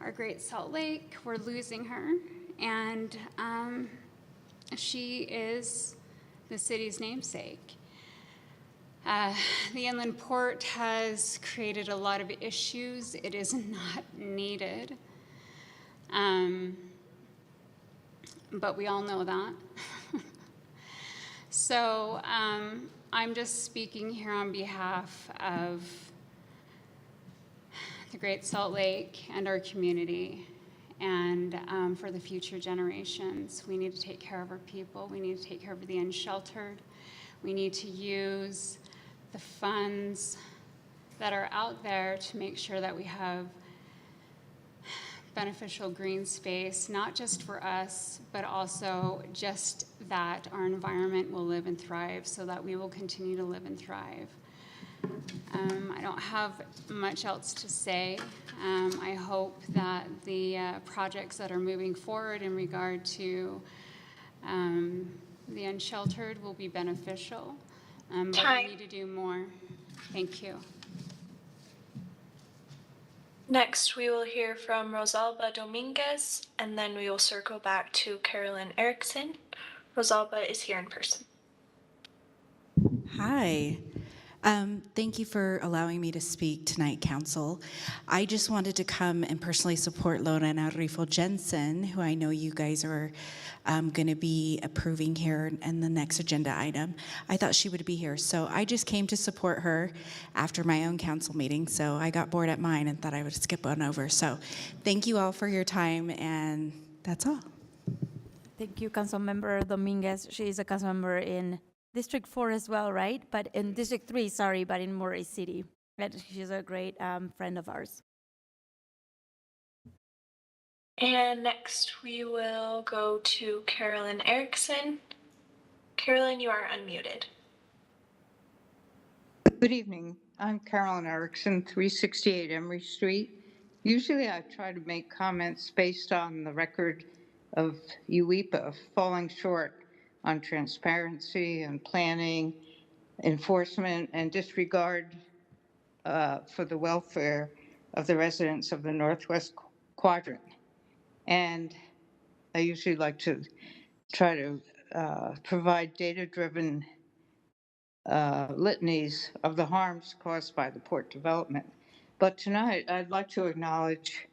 our Great Salt Lake, we're losing her. And she is the city's namesake. The inland port has created a lot of issues. It is not needed. But we all know that. So I'm just speaking here on behalf of the Great Salt Lake and our community. And for the future generations, we need to take care of our people. We need to take care of the unsheltered. We need to use the funds that are out there to make sure that we have beneficial green space, not just for us, but also just that our environment will live and thrive so that we will continue to live and thrive. I don't have much else to say. I hope that the projects that are moving forward in regard to the unsheltered will be beneficial, but we need to do more. Thank you. Next, we will hear from Rosalba Dominguez, and then we will circle back to Carolyn Erickson. Rosalba is here in person. Hi. Thank you for allowing me to speak tonight, Council. I just wanted to come and personally support Lorena Rifo Jensen, who I know you guys are going to be approving here in the next agenda item. I thought she would be here, so I just came to support her after my own council meeting, so I got bored at mine and thought I would skip on over. So thank you all for your time, and that's all. Thank you, Councilmember Dominguez. She is a council member in District 4 as well, right? But in District 3, sorry, but in Murray City. And she's a great friend of ours. And next, we will go to Carolyn Erickson. Carolyn, you are unmuted. Good evening. I'm Carolyn Erickson, 368 Emory Street. Usually I try to make comments based on the record of UEPA falling short on transparency and planning, enforcement, and disregard for the welfare of the residents of the Northwest Quadrant. And I usually like to try to provide data-driven litanies of the harms caused by the port development. But tonight, I'd like to acknowledge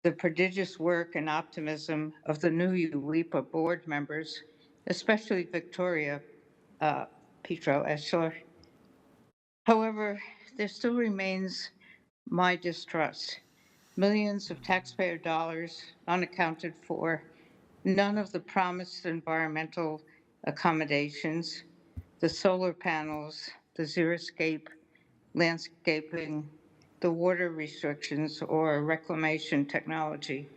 the prodigious work and optimism of the new UEPA board members, especially Victoria Petro Eschler. However, there still remains my distrust. Millions of taxpayer dollars unaccounted for, none of the promised environmental accommodations, the solar panels, the xeriscape landscaping, the water restrictions, or reclamation technology.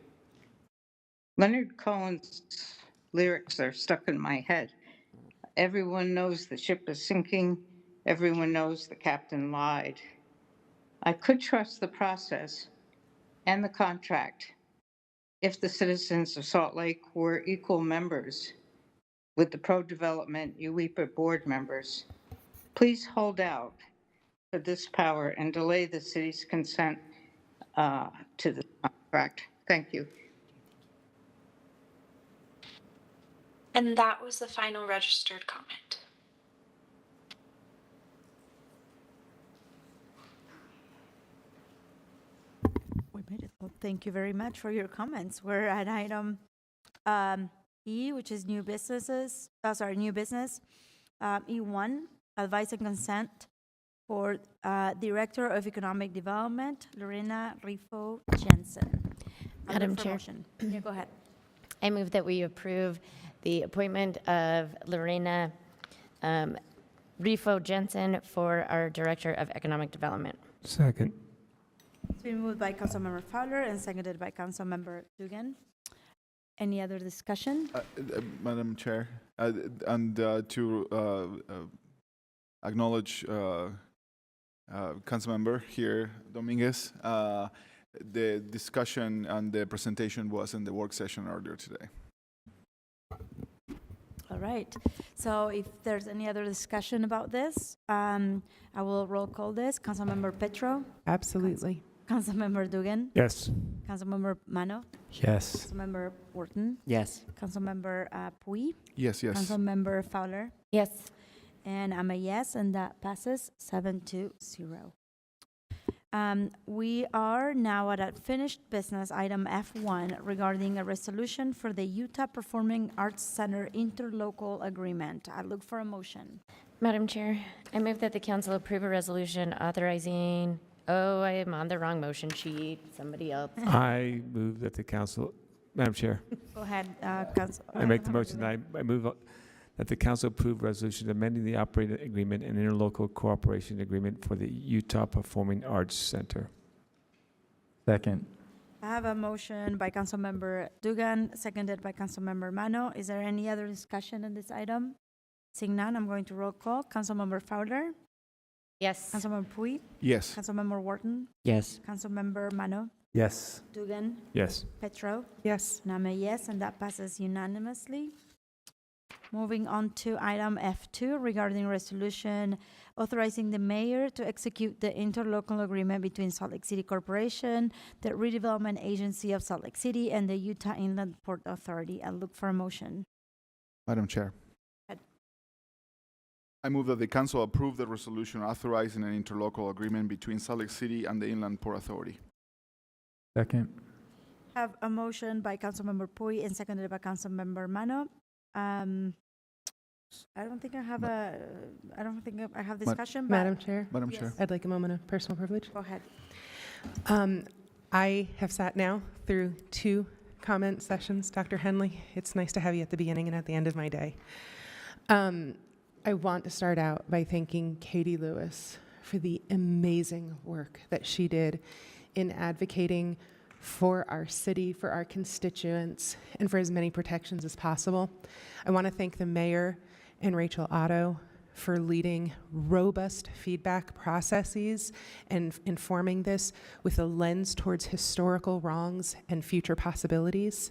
Leonard Cohen's lyrics are stuck in my head. Everyone knows the ship is sinking. Everyone knows the captain lied. I could trust the process and the contract if the citizens of Salt Lake were equal members with the pro-development UEPA board members. Please hold out for this power and delay the city's consent to the contract. Thank you. And that was the final registered comment. We made it. Well, thank you very much for your comments. We're at item E, which is new businesses. New business. E1, advice and consent for Director of Economic Development, Lorena Rifo Jensen. Madam Chair. Yeah, go ahead. I move that we approve the appointment of Lorena Rifo Jensen for our Director of Economic Development. Second. It's been moved by Councilmember Fowler and seconded by Councilmember Dugan. Any other discussion? Madam Chair, and to acknowledge Councilmember here, Dominguez, the discussion and the presentation was in the work session earlier today. All right. So if there's any other discussion about this, I will roll call this. Councilmember Petro? Absolutely. Councilmember Dugan? Yes. Councilmember Mano? Yes. Councilmember Wharton? Yes. Councilmember Pui? Yes, yes. Councilmember Fowler? Yes. And I'm a yes, and that passes 7-0. We are now at unfinished business item F1 regarding a resolution for the Utah Performing Arts Center interlocal agreement. I look for a motion. Madam Chair, I move that the council approve a resolution authorizing Oh, I am on the wrong motion sheet. Somebody else. I move that the council, Madam Chair, Go ahead, Council. I make the motion, I move that the council approve resolution amending the operating agreement and interlocal cooperation agreement for the Utah Performing Arts Center. Second. I have a motion by Councilmember Dugan, seconded by Councilmember Mano. Is there any other discussion on this item? Seeing none, I'm going to roll call. Councilmember Fowler? Yes. Councilmember Pui? Yes. Councilmember Wharton? Yes. Councilmember Mano? Yes. Dugan? Yes. Petro? Yes. And I'm a yes, and that passes unanimously. Moving on to item F2 regarding resolution authorizing the mayor to execute the interlocal agreement between Salt Lake City Corporation, the Redevelopment Agency of Salt Lake City, and the Utah Inland Port Authority. I'll look for a motion. Madam Chair. Ahead. I move that the council approve the resolution authorizing an interlocal agreement between Salt Lake City and the Inland Port Authority. Second. Have a motion by Councilmember Pui and seconded by Councilmember Mano. I don't think I have discussion. but- Madam Chair? Madam Yes. Chair. I'd like a moment of personal privilege. Go ahead. I have sat now through 2 comment sessions. Dr. Henley, it's nice to have you at the beginning and at the end of my day. I want to start out by thanking Katie Lewis for the amazing work that she did in advocating for our city, for our constituents, and for as many protections as possible. I want to thank the mayor and Rachel Otto for leading robust feedback processes and informing this with a lens towards historical wrongs and future possibilities.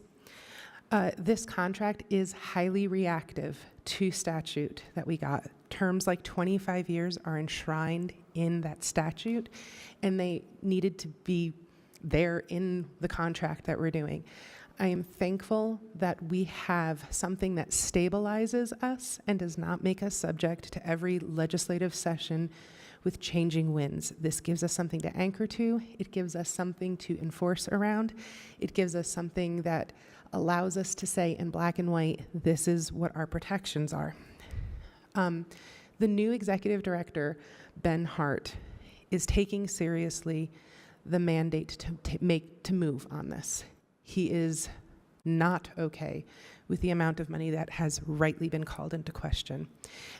This contract is highly reactive to statute that we got. Terms like 25 years are enshrined in that statute, and they needed to be there in the contract that we're doing. I am thankful that we have something that stabilizes us and does not make us subject to every legislative session with changing winds. This gives us something to anchor to. It gives us something to enforce around. It gives us something that allows us to say in black and white, this is what our protections are. The new executive director, Ben Hart, is taking seriously the mandate to move on this. He is not okay with the amount of money that has rightly been called into question.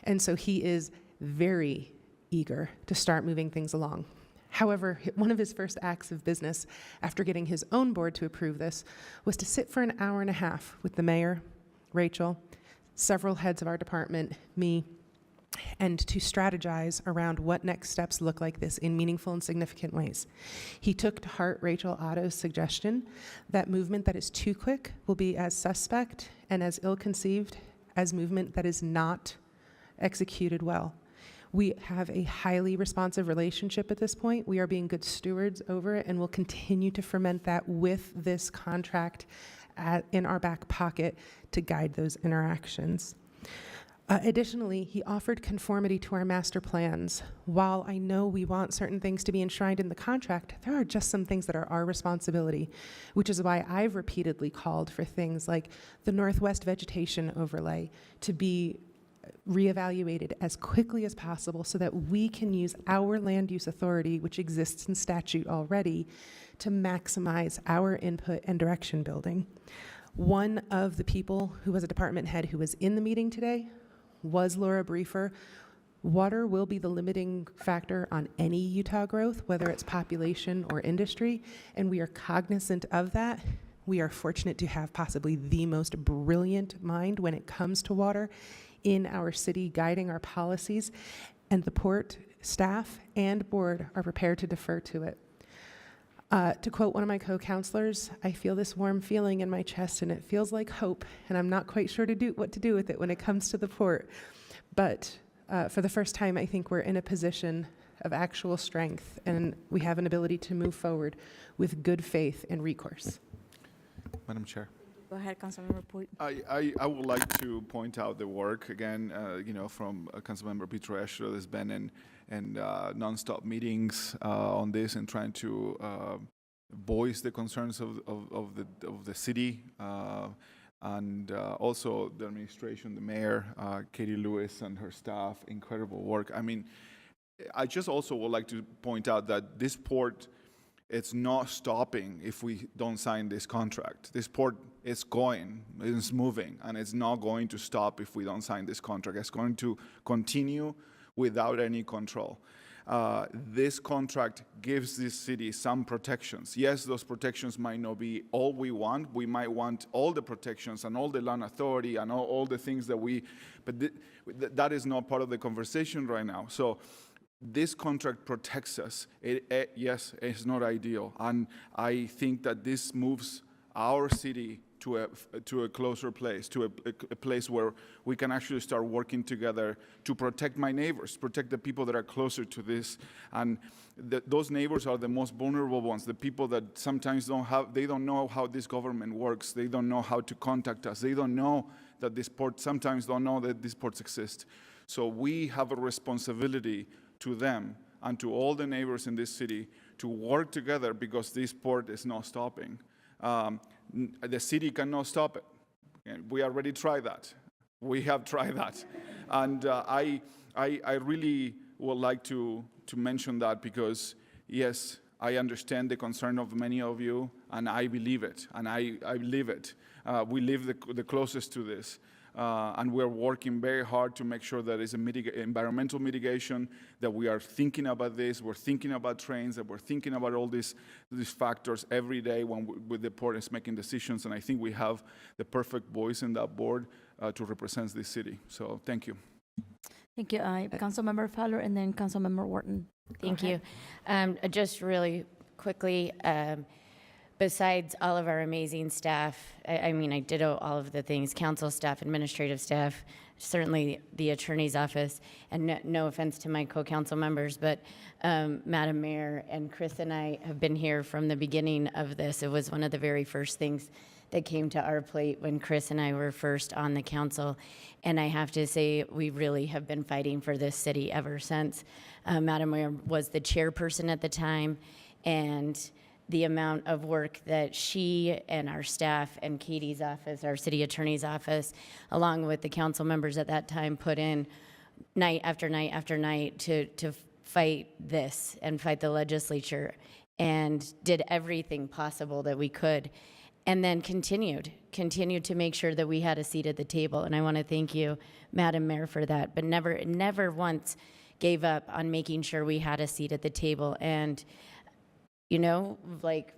And so he is very eager to start moving things along. However, one of his first acts of business after getting his own board to approve this was to sit for an hour and a half with the mayor, Rachel, several heads of our department, me, and to strategize around what next steps look like this in meaningful and significant ways. He took to heart Rachel Otto's suggestion that movement that is too quick will be as suspect and as ill-conceived as movement that is not executed well. We have a highly responsive relationship at this point. We are being good stewards over it, and we'll continue to ferment that with this contract in our back pocket to guide those interactions. Additionally, he offered conformity to our master plans. While I know we want certain things to be enshrined in the contract, there are just some things that are our responsibility, which is why I've repeatedly called for things like the Northwest Vegetation Overlay to be reevaluated as quickly as possible so that we can use our land use authority, which exists in statute already, to maximize our input and direction building. One of the people who was a department head who was in the meeting today was Laura Briefer. Water will be the limiting factor on any Utah growth, whether it's population or industry, and we are cognizant of that. We are fortunate to have possibly the most brilliant mind when it comes to water in our city, guiding our policies, and the port staff and board are prepared to defer to it. To quote one of my co-counselors, I feel this warm feeling in my chest and it feels like hope, and I'm not quite sure what to do with it when it comes to the port. But for the first time, I think we're in a position of actual strength, and we have an ability to move forward with good faith and recourse. Madam Chair. Go ahead, Councilmember Pui. I would like to point out the work again, from Councilmember Petro Escher. There's been and nonstop meetings on this and trying to voice the concerns of the city and also the administration, the mayor, Katie Lewis and her staff. Incredible work. I mean, I just also would like to point out that this port, it's not stopping if we don't sign this contract. This port is going, it's moving, and it's not going to stop if we don't sign this contract. It's going to continue without any control. This contract gives this city some protections. Yes, those protections might not be all we want. We might want all the protections and all the land authority and all the things that but that is not part of the conversation right now. So this contract protects us. Yes, it's not ideal. And I think that this moves our city to a closer place, to a place where we can actually start working together to protect my neighbors, protect the people that are closer to this. And those neighbors are the most vulnerable ones, the people that sometimes they don't know how this government works. They don't know how to contact us. They don't know that sometimes don't know that these ports exist. So we have a responsibility to them and to all the neighbors in this city to work together because this port is not stopping. The city cannot stop it. We already tried that. We have tried that. And I really would like to mention that because, yes, I understand the concern of many of you, and I believe it, and I live it. We live the closest to this. And we're working very hard to make sure that it's environmental mitigation, that we are thinking about this, we're thinking about trains, that we're thinking about all these factors every day when the port is making decisions. And I think we have the perfect voice in that board to represent this city. So thank you. Thank you. Councilmember Fowler and then Councilmember Wharton. Thank you. Just really quickly, besides all of our amazing staff, I mean, I ditto all of the things, council staff, administrative staff, certainly the attorney's office, and no offense to my co-council members, but Madam Mayor and Chris and I have been here from the beginning of this. It was one of the very first things that came to our plate when Chris and I were first on the council. And I have to say, we really have been fighting for this city ever since. Madam Mayor was the chairperson at the time, and the amount of work that she and our staff and Katie's office, our city attorney's office, along with the council members at that time, put in night after night after night to fight this and fight the legislature, and did everything possible that we could, and then continued to make sure that we had a seat at the table. And I want to thank you, Madam Mayor, for that, but never once gave up on making sure we had a seat at the table. And you know, like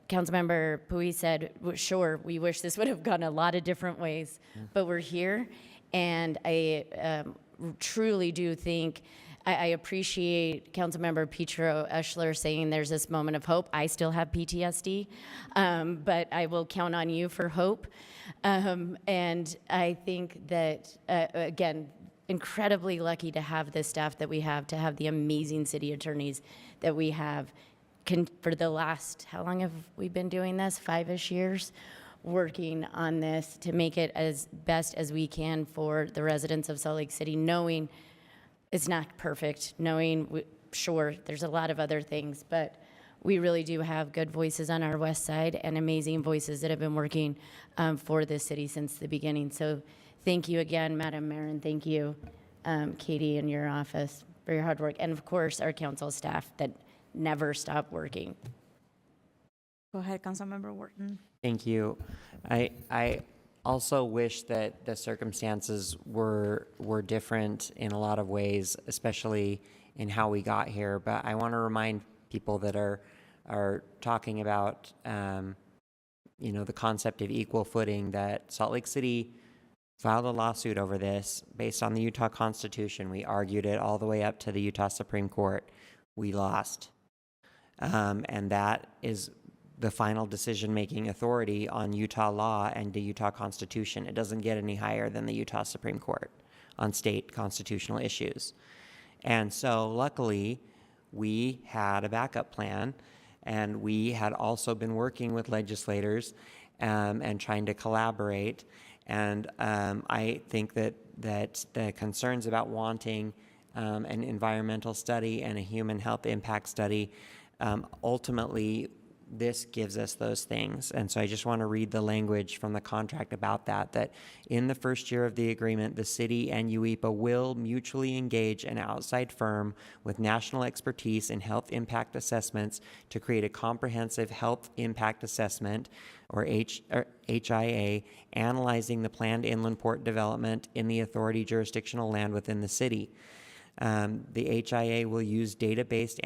Councilmember Pui said, sure, we wish this would have gone a lot of different ways, but we're here. And I truly do think, I appreciate Councilmember Petro Eschler saying there's this moment of hope. I still have PTSD, but I will count on you for hope. And I think that, again, incredibly lucky to have the staff that we have, to have the amazing city attorneys that we have. For the last, how long have we been doing this? 5-ish years, working on this to make it as best as we can for the residents of Salt Lake City, knowing it's not perfect, knowing, sure, there's a lot of other things, but we really do have good voices on our west side and amazing voices that have been working for this city since the beginning. So thank you again, Madam Mayor, and thank you, Katie, and your office for your hard work. And of course, our council staff that never stop working. Go ahead, Councilmember Wharton. Thank you. I also wish that the circumstances were different in a lot of ways, especially in how we got here. But I want to remind people that are talking about the concept of equal footing, that Salt Lake City filed a lawsuit over this based on the Utah Constitution. We argued it all the way up to the Utah Supreme Court. We lost. And that is the final decision-making authority on Utah law and the Utah Constitution. It doesn't get any higher than the Utah Supreme Court on state constitutional issues. And so luckily, we had a backup plan, and we had also been working with legislators and trying to collaborate. And I think that the concerns about wanting an environmental study and a human health impact study ultimately this gives us those things. And so I just want to read the language from the contract about that, that in the first year of the agreement, the city and UEPA will mutually engage an outside firm with national expertise in health impact assessments to create a comprehensive health impact assessment, or HIA, analyzing the planned inland port development in the authority jurisdictional land within the city. The HIA will use data-based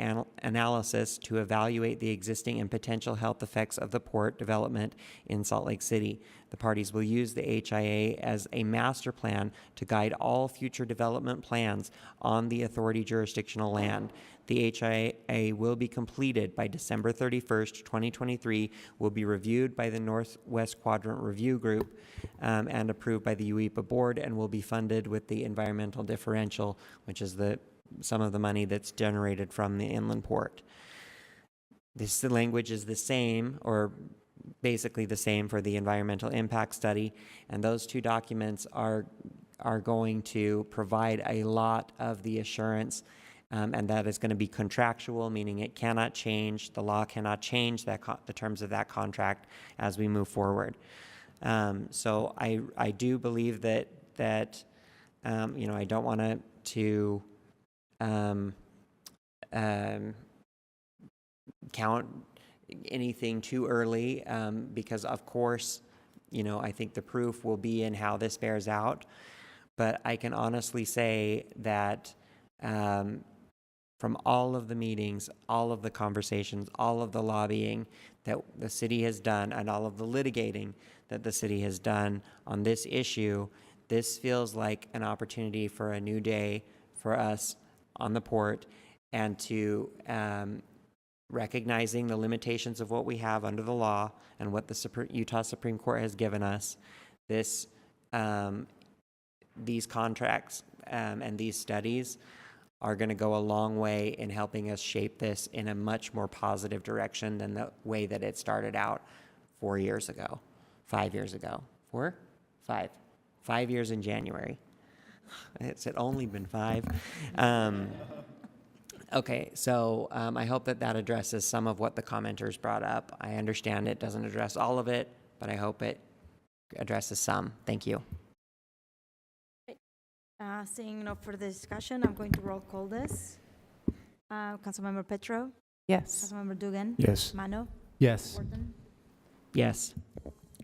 analysis to evaluate the existing and potential health effects of the port development in Salt Lake City. The parties will use the HIA as a master plan to guide all future development plans on the authority jurisdictional land. The HIA will be completed by December 31st, 2023, will be reviewed by the Northwest Quadrant Review Group and approved by the UEPA board, and will be funded with the environmental differential, which is some of the money that's generated from the inland port. This language is the same, or basically the same, for the environmental impact study, and those two documents are going to provide a lot of the assurance, and that is going to be contractual, meaning it cannot change, the law cannot change the terms of that contract as we move forward. So I do believe that I don't want to count anything too early, because of course, I think the proof will be in how this bears out. But I can honestly say that from all of the meetings, all of the conversations, all of the lobbying that the city has done, and all of the litigating that the city has done on this issue, this feels like an opportunity for a new day for us on the port, and to recognizing the limitations of what we have under the law and what the Utah Supreme Court has given us. These contracts and these studies are going to go a long way in helping us shape this in a much more positive direction than the way that it started out 4 years ago, 5 years ago. 4? 5. 5 years in January. It's only been 5. Okay, so I hope that addresses some of what the commenters brought up. I understand it doesn't address all of it, but I hope it addresses some. Thank you. Seeing no further discussion, I'm going to roll call this. Councilmember Petro? Yes. Councilmember Dugan? Yes. Mano? Yes. Wharton? Yes.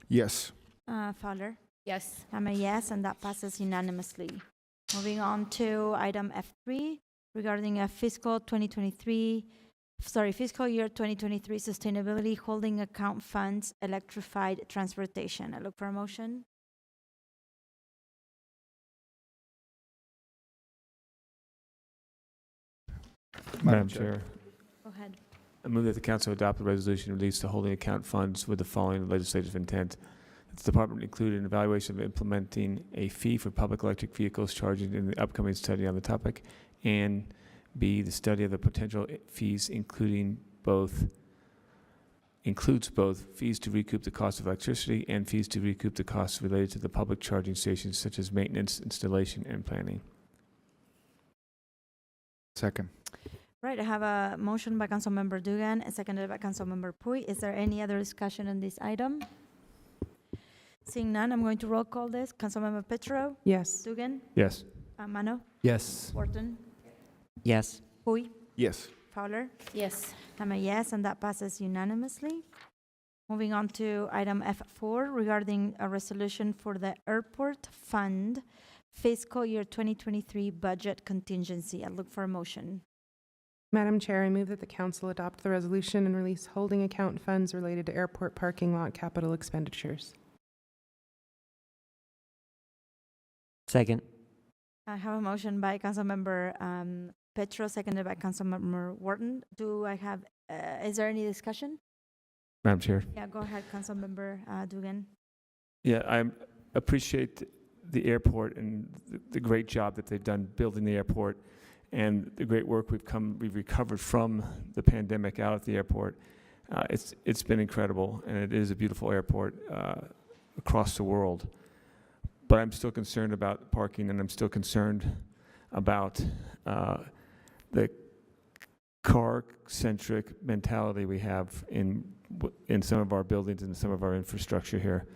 Yes. Fowler? Yes. I'm a yes, and that passes unanimously. Moving on to item F3 regarding a fiscal year 2023 sustainability holding account funds electrified transportation. I look for a motion. Madam Chair, Go ahead. I move that the council adopt a resolution release the holding account funds with the following legislative intent. That the department include an evaluation of implementing a fee for public electric vehicles charging in the upcoming study on the topic, and B, the study of the potential fees includes both fees to recoup the cost of electricity and fees to recoup the costs related to the public charging stations, such as maintenance, installation, and planning. Second. Right, I have a motion by Councilmember Dugan and seconded by Councilmember Puy. Is there any other discussion on this item? Seeing none, I'm going to roll call this. Councilmember Petro? Yes. Dugan? Yes. Mano? Yes. Wharton? Yes. Puy? Yes. Fowler? Yes. I'm a yes, and that passes unanimously. Moving on to item F4 regarding a resolution for the airport fund fiscal year 2023 budget contingency. I look for a motion. Madam Chair, I move that the council adopt the resolution and release holding account funds related to airport parking lot capital expenditures. Second. I have a motion by Councilmember Petro, seconded by Councilmember Wharton. Is there any discussion? Madam Chair. Yeah, go ahead, Councilmember Dugan. Yeah, I appreciate the airport and the great job that they've done building the airport, and the great work we've recovered from the pandemic out at the airport. It's been incredible, and it is a beautiful airport across the world. But I'm still concerned about parking, and I'm still concerned about the car-centric mentality we have in some of our buildings and some of our infrastructure here.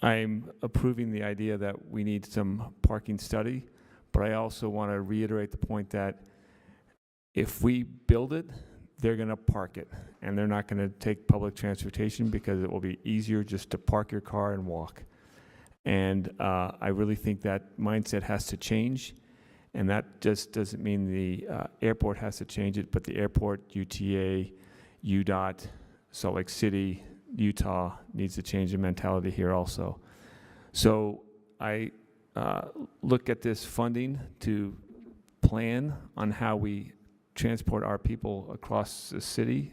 I'm approving the idea that we need some parking study, but I also want to reiterate the point that if we build it, they're going to park it, and they're not going to take public transportation because it will be easier just to park your car and walk. And I really think that mindset has to change, and that just doesn't mean the airport has to change it, but the airport, UTA, UDOT, Salt Lake City, Utah needs to change the mentality here also. So I look at this funding to plan on how we transport our people across the city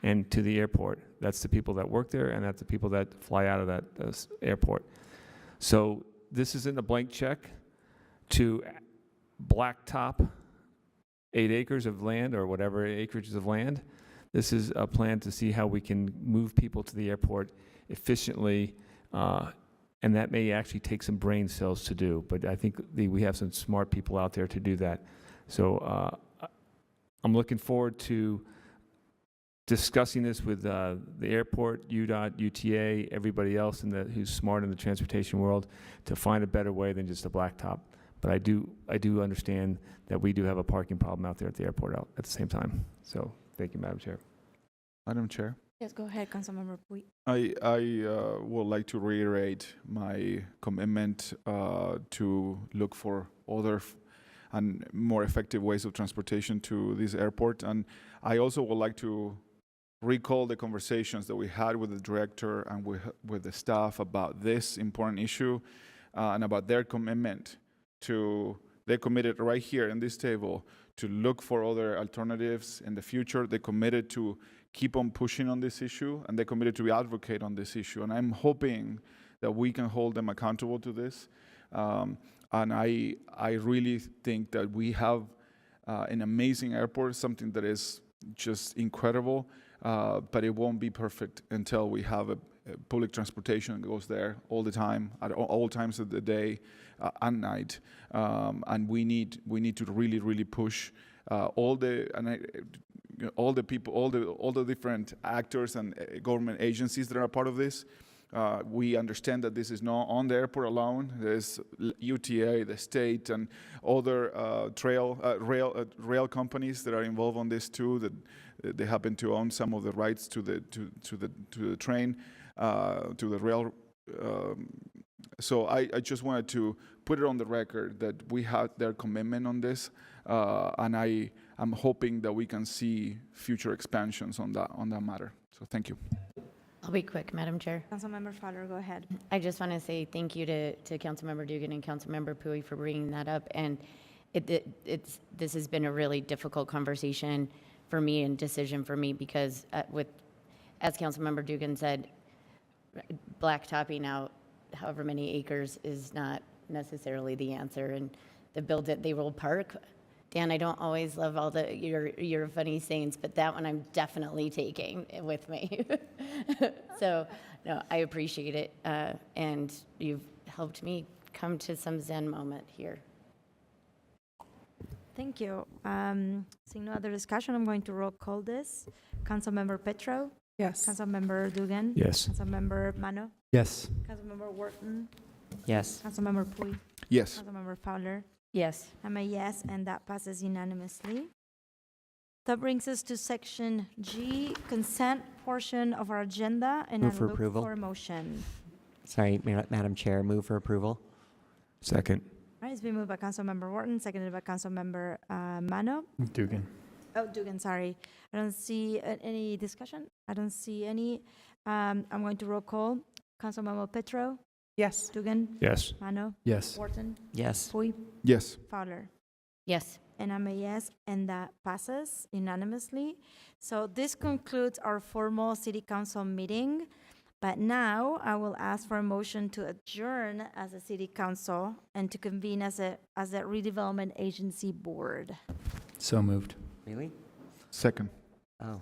and to the airport. That's the people that work there, and that's the people that fly out of that airport. So this isn't a blank check to blacktop 8 acres of land or whatever acreages of land. This is a plan to see how we can move people to the airport efficiently, and that may actually take some brain cells to do, but I think we have some smart people out there to do that. So I'm looking forward to discussing this with the airport, UDOT, UTA, everybody else who's smart in the transportation world to find a better way than just a blacktop. But I do understand that we do have a parking problem out there at the airport at the same time. So thank you, Madam Chair. Madam Chair, Yes, go ahead, Councilmember Puy. I would like to reiterate my commitment to look for other and more effective ways of transportation to this airport. And I also would like to recall the conversations that we had with the director and with the staff about this important issue and about their commitment they committed right here in this table to look for other alternatives in the future. They committed to keep on pushing on this issue, and they committed to advocate on this issue. And I'm hoping that we can hold them accountable to this. And I really think that we have an amazing airport, something that is just incredible, but it won't be perfect until we have a public transportation that goes there all the time, at all times of the day and night. And we need to really, really push all the people, all the different actors and government agencies that are part of this. We understand that this is not on the airport alone. There's UTA, the state, and other rail companies that are involved on this too. That they happen to own some of the rights to the train, to the rail. So I just wanted to put it on the record that we have their commitment on this, and I'm hoping that we can see future expansions on that matter. So thank you. I'll be quick, Madam Chair. Councilmember Fowler, go ahead. I just want to say thank you to Councilmember Dugan and Councilmember Puy for bringing that up. And this has been a really difficult conversation for me and decision for me because as Councilmember Dugan said, blacktopping out however many acres is not necessarily the answer. And the build it, they will park. Dan, I don't always love all your funny sayings, but that one I'm definitely taking with me. So, no, I appreciate it, and you've helped me come to some Zen moment here. Thank you. Seeing no other discussion, I'm going to roll call this. Councilmember Petro? Yes. Councilmember Dugan? Yes. Councilmember Mano? Yes. Councilmember Wharton? Yes. Councilmember Puy? Yes. Councilmember Fowler? Yes. I'm a yes, and that passes unanimously. That brings us to section G, consent portion of our agenda, and I Move for look approval. for a motion. Sorry, Madam Chair, move for approval. Second. All right, it's been moved by Councilmember Wharton, seconded by Councilmember Mano. Dugan. Oh, Dugan, sorry. I don't see any discussion. I don't see any. I'm going to roll call. Councilmember Petro? Yes. Dugan? Yes. Mano? Yes. Wharton? Yes. Puy? Yes. Fowler? Yes. And I'm a yes, and that passes unanimously. So this concludes our formal city council meeting. But now I will ask for a motion to adjourn as a city council and to convene as a redevelopment agency board. So moved. Really? Second. Oh.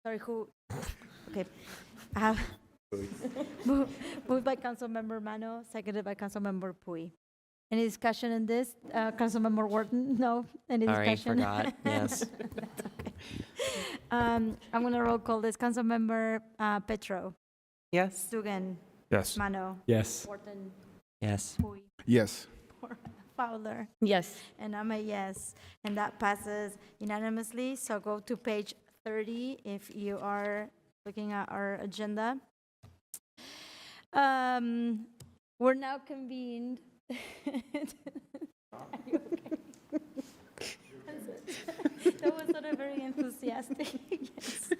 Sorry, who? Okay. I have moved by Councilmember Mano, seconded by Councilmember Puy. Any discussion in this? Councilmember Wharton? No? Any Sorry, discussion? forgot. Yes. That's okay. I'm going to roll call this. Councilmember Petro. Yes. Dugan. Yes. Mano. Yes. Wharton. Yes. Puy. Yes. Fowler. Yes. And I'm a yes. And that passes unanimously. So go to page 30 if you are looking at our agenda. We're now convened. Are you okay? That was not a very enthusiastic yes.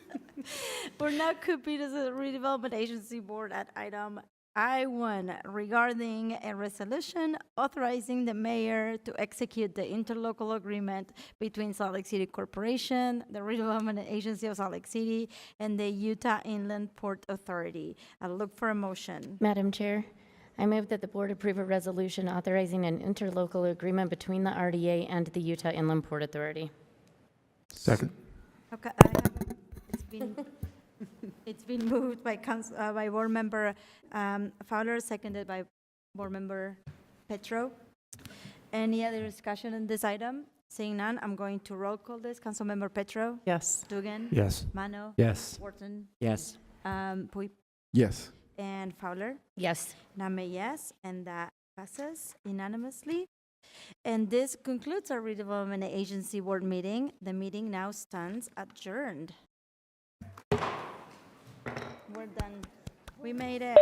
We're now convened as a redevelopment agency board at item I1 regarding a resolution authorizing the mayor to execute the interlocal agreement between Salt Lake City Corporation, the Redevelopment Agency of Salt Lake City, and the Utah Inland Port Authority. I'll look for a motion. Madam Chair, I move that the board approve a resolution authorizing an interlocal agreement between the RDA and the Utah Inland Port Authority. Second. Okay, it's been moved by by board member Fowler, seconded by board member Petro. Any other discussion on this item? Seeing none, I'm going to roll call this. Councilmember Petro. Yes. Dugan. Yes. Mano. Yes. Wharton. Yes. Puy. Yes. And Fowler. Yes. And I'm a yes, and that passes unanimously. And this concludes our redevelopment agency board meeting. The meeting now stands adjourned. We're done. We made it.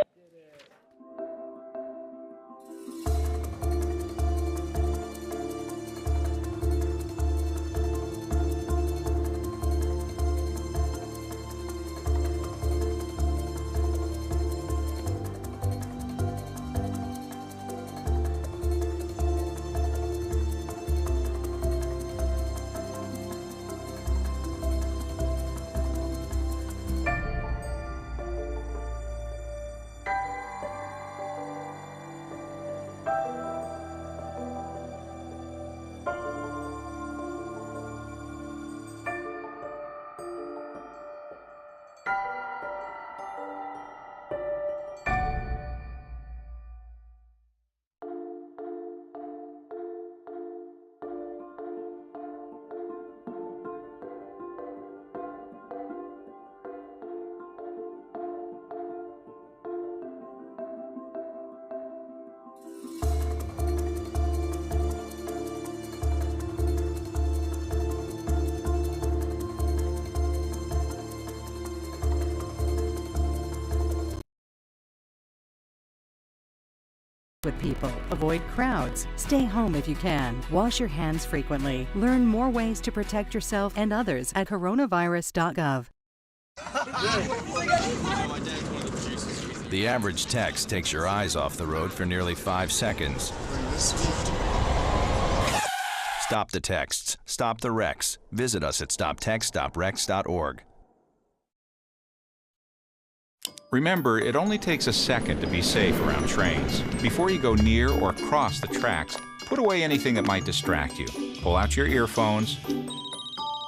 with people. Avoid crowds. Stay home if you can. Wash your hands frequently. Learn more ways to protect yourself and others at coronavirus.gov. The average text takes your eyes off the road for nearly 5 seconds. Stop the texts. Stop the wrecks. Visit us at stoptextstoprex.org. Remember, it only takes a second to be safe around trains. Before you go near or cross the tracks, put away anything that might distract you. Pull out your earphones,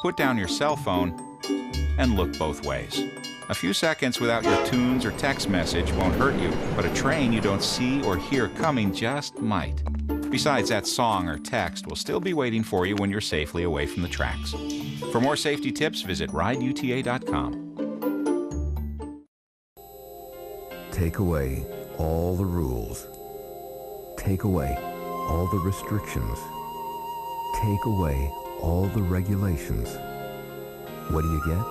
put down your cell phone, and look both ways. A few seconds without your tunes or text message won't hurt you, but a train you don't see or hear coming just might. Besides, that song or text will still be waiting for you when you're safely away from the tracks. For more safety tips, visit rideuta.com. Take away all the rules. Take away all the restrictions. Take away all the regulations. What do you get?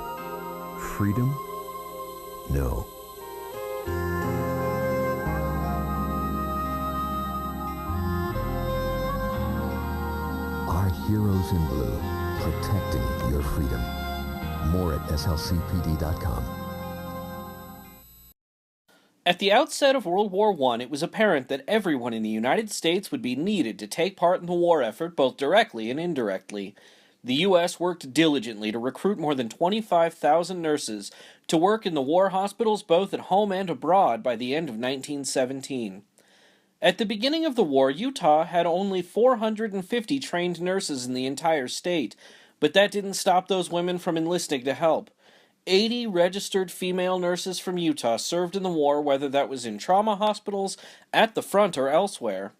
Freedom? No. Our heroes in blue, protecting your freedom. More at slcpd.com. At the outset of World War I, it was apparent that everyone in the United States would be needed to take part in the war effort both directly and indirectly. The U.S. worked diligently to recruit more than 25,000 nurses to work in the war hospitals both at home and abroad by the end of 1917. At the beginning of the war, Utah had only 450 trained nurses in the entire state, but that didn't stop those women from enlisting to help. 80 registered female nurses from Utah served in the war, whether that was in trauma hospitals, at the front, or elsewhere.